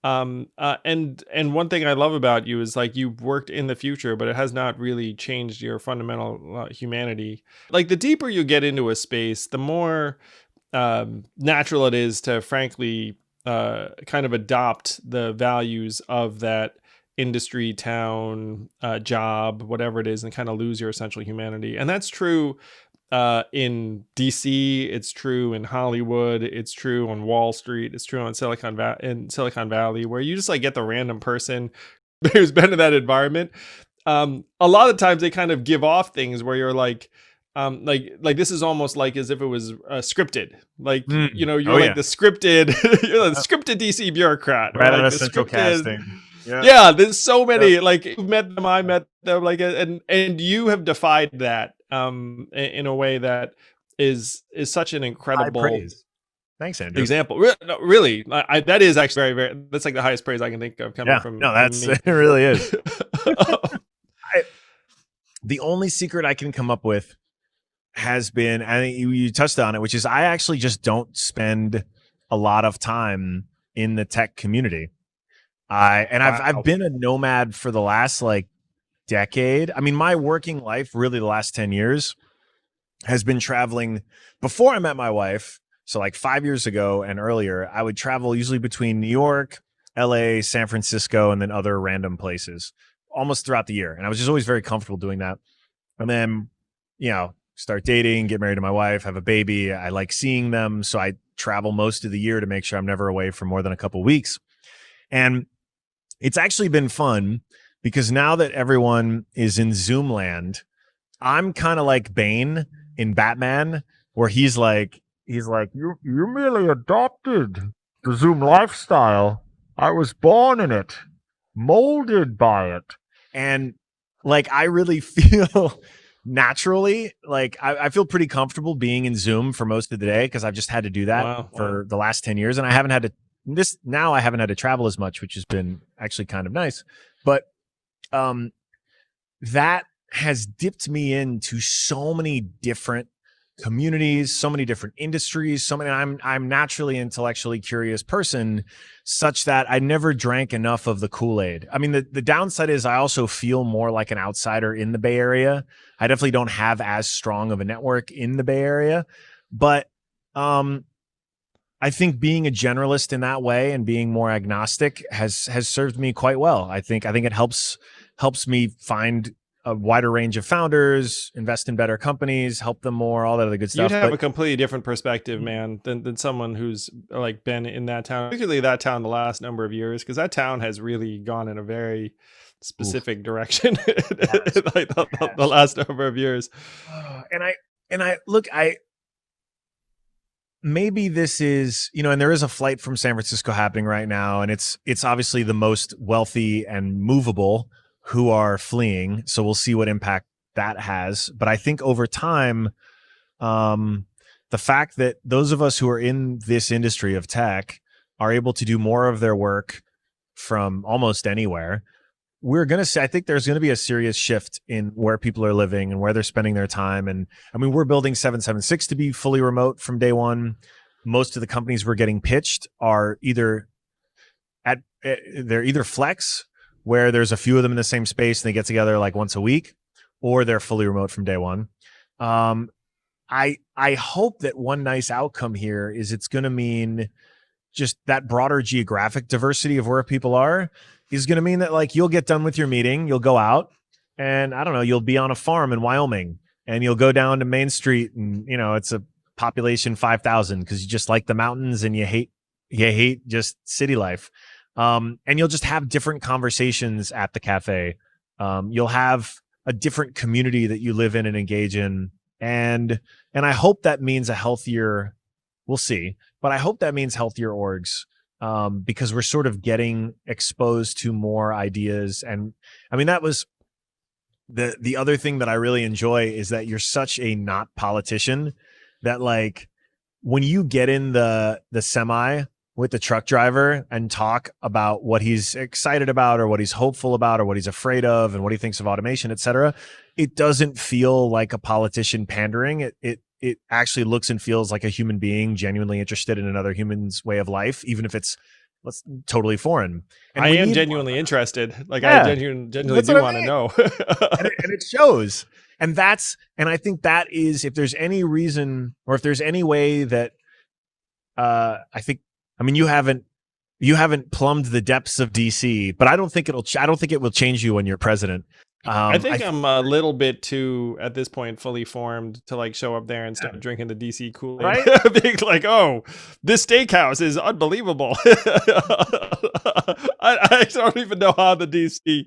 And one thing I love about you is like you've worked in the future, but it has not really changed your fundamental humanity. Like the deeper you get into a space, the more natural it is to frankly kind of adopt the values of that industry, town, job, whatever it is, and kind of lose your essential humanity. And that's true in DC. It's true in Hollywood. It's true on Wall Street. It's true on Silicon Valley, where you just like get the random person who's been in that environment. A lot of times they kind of give off things where you're like this is almost like as if it was scripted. Like you're the scripted, you're the scripted DC bureaucrat, right? Like Out of the central scripted casting. Yeah, there's so many. Like you've met them, I met them. Like, and you have defied that in a way that is such an incredible high praise. Thanks, Andrew. Example. No, really, that is actually very, very. That's like the highest praise I can think of coming from. No, that's it. Really is. The only secret I can come up with has been, I think you touched on it, which is I actually just don't spend a lot of time in the tech community. I've been a nomad for the last like decade. I mean, my working life, really the last 10 years, has been traveling. Before I met my wife, so like 5 years ago and earlier, I would travel usually between New York, LA, San Francisco, and then other random places almost throughout the year. And I was just always very comfortable doing that. And then, start dating, get married to my wife, have a baby. I like seeing them. So I travel most of the year to make sure I'm never away for more than a couple of weeks. And it's actually been fun because now that everyone is in Zoom land, I'm kind of like Bane in Batman, where he's like, you merely adopted the Zoom lifestyle. I was born in it, molded by it. And like, I really feel naturally, like I feel pretty comfortable being in Zoom for most of the day because I've just had to do that for the last 10 years. And I haven't had to I haven't had to travel as much, which has been actually kind of nice. But that has dipped me into so many different communities, so many different industries, I'm naturally an intellectually curious person, such that I never drank enough of the Kool-Aid. I mean, the downside is I also feel more like an outsider in the Bay Area. I definitely don't have as strong of a network in the Bay Area, but I think being a generalist in that way and being more agnostic has served me quite well. I think it helps me find a wider range of founders, invest in better companies, help them more, all that other good stuff. You'd have a completely different perspective, man, than someone who's like been in that town, particularly that town the last number of years, because that town has really gone in a very specific direction like the last number of years. And I look, maybe this is, and there is a flight from San Francisco happening right now, and it's obviously the most wealthy and movable who are fleeing. So we'll see what impact that has. But I think over time, the fact that those of us who are in this industry of tech are able to do more of their work from almost anywhere, I think there's going to be a serious shift in where people are living and where they're spending their time. And I mean, we're building 776 to be fully remote from day one. Most of the companies we're getting pitched are either flex, where there's a few of them in the same space and they get together like once a week, or they're fully remote from day one. I hope that one nice outcome here is it's going to mean just that broader geographic diversity of where people are is going to mean that like you'll get done with your meeting, you'll go out, and I don't know, you'll be on a farm in Wyoming, and you'll go down to Main Street, and it's a population 5,000 because you just like the mountains and you hate just city life. And you'll just have different conversations at the cafe. You'll have a different community that you live in and engage in. And I hope that means we'll see, but I hope that means healthier orgs, because we're sort of getting exposed to more ideas. And I mean, that was the other thing that I really enjoy is that you're such a not politician that like when you get in the semi with the truck driver and talk about what he's excited about or what he's hopeful about or what he's afraid of and what he thinks of automation, et cetera, it doesn't feel like a politician pandering. It actually looks and feels like a human being genuinely interested in another human's way of life, even if it's totally foreign. And I am genuinely interested. Like I genuinely do want to know. and it shows. And I think that is, if there's any reason or if there's any way that I mean, you haven't plumbed the depths of DC, but I don't think it will change you when you're president. I think I'm a little bit too, at this point, fully formed to like show up there and start drinking the DC Kool-Aid. Right? Being like, oh, this steakhouse is unbelievable. I don't even know how the DC,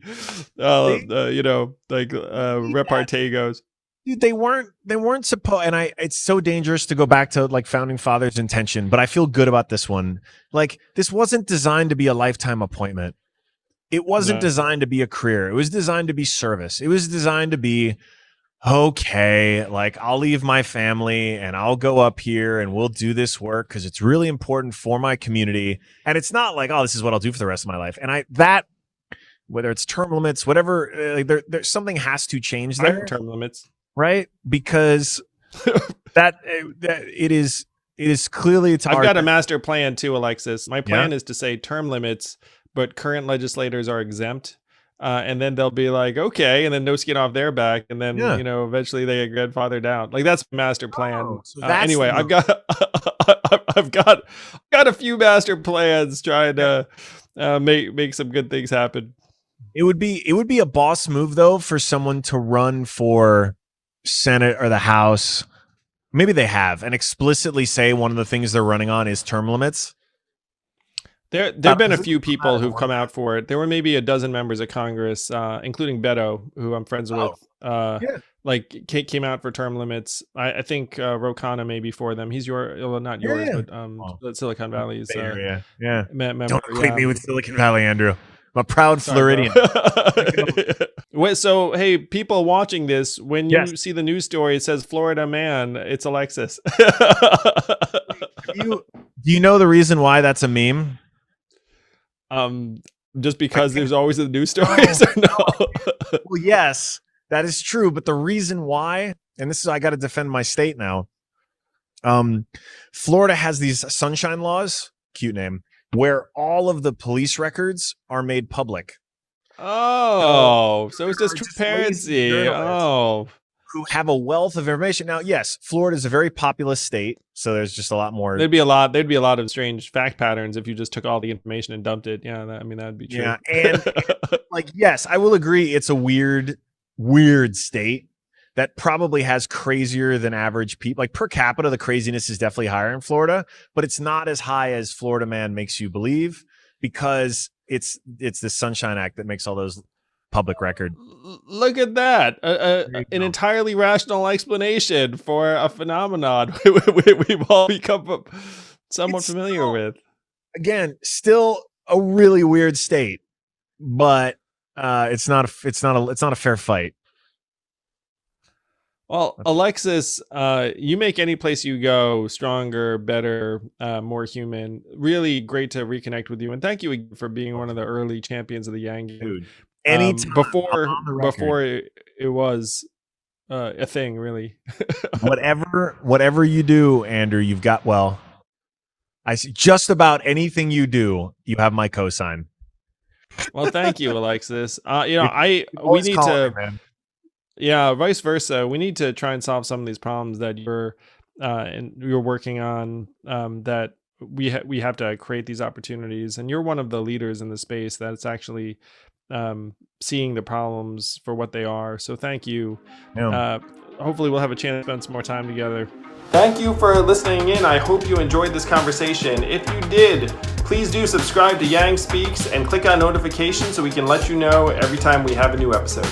repartee goes. Dude, they weren't supposed, and it's so dangerous to go back to like founding fathers' intention, but I feel good about this one. Like, this wasn't designed to be a lifetime appointment. It wasn't designed to be a career. It was designed to be service. It was designed to be, okay, like I'll leave my family and I'll go up here and we'll do this work because it's really important for my community. And it's not like, oh, this is what I'll do for the rest of my life. And whether it's term limits, whatever, there's something has to change there. Term limits. Right? Because it is clearly I've got a master plan too, Alexis. My plan is to say term limits, but current legislators are exempt. And then they'll be like, okay, and then no skin off their back, and then eventually they get grandfathered down. Like that's master plan. Anyway, I've got a few master plans trying to make some good things happen. It would be a boss move though for someone to run for Senate or the House. Maybe they have, and explicitly say one of the things they're running on is term limits. There've been a few people who've come out for it. There were maybe a dozen members of Congress, including Beto, who I'm friends with, like came out for term limits. I think Ro Khanna may be for them. He's not yours, but Silicon Valley's. Don't member, equate me with Silicon Valley, Andrew. I'm a proud Floridian. So, hey, people watching this, when you see the news story, it says Florida man, it's Alexis. Do you know the reason why that's a meme? Just because there's always the news stories, or no? Well, yes, that is true. But the reason why, and this is, I got to defend my state now. Florida has these sunshine laws, cute name, where all of the police records are made public. Oh, so it's just transparency. Who have a wealth of information. Now, yes, Florida is a very populous state, so there's just a lot more. There'd be a lot of strange fact patterns if you just took all the information and dumped it. Yeah, that'd be true. Yeah, and like, yes, I will agree. It's a weird weird state that probably has crazier than average people. Like per capita, the craziness is definitely higher in Florida, but it's not as high as Florida Man makes you believe, because it's the Sunshine Act that makes all those public record. Look at that. An entirely rational explanation for a phenomenon we've all become somewhat familiar with. Again, still a really weird state, but it's not a fair fight. Well, Alexis, you make any place you go stronger, better, more human. Really great to reconnect with you, and thank you again for being one of the early champions of the Yang game. Dude, anytime before it was a thing, really. whatever you do, Andrew, you've got, well, I see just about anything you do, you have my cosign. Well, thank you, Alexis. We need to. Man. Yeah, vice versa. We need to try and solve some of these problems that you're working on. That we have to create these opportunities, and you're one of the leaders in the space that's actually seeing the problems for what they are. So thank you. Yeah. Hopefully, we'll have a chance to spend some more time together. Thank you for listening in. I hope you enjoyed this conversation. If you did, please do subscribe to Yang Speaks and click on notifications so we can let you know every time we have a new episode.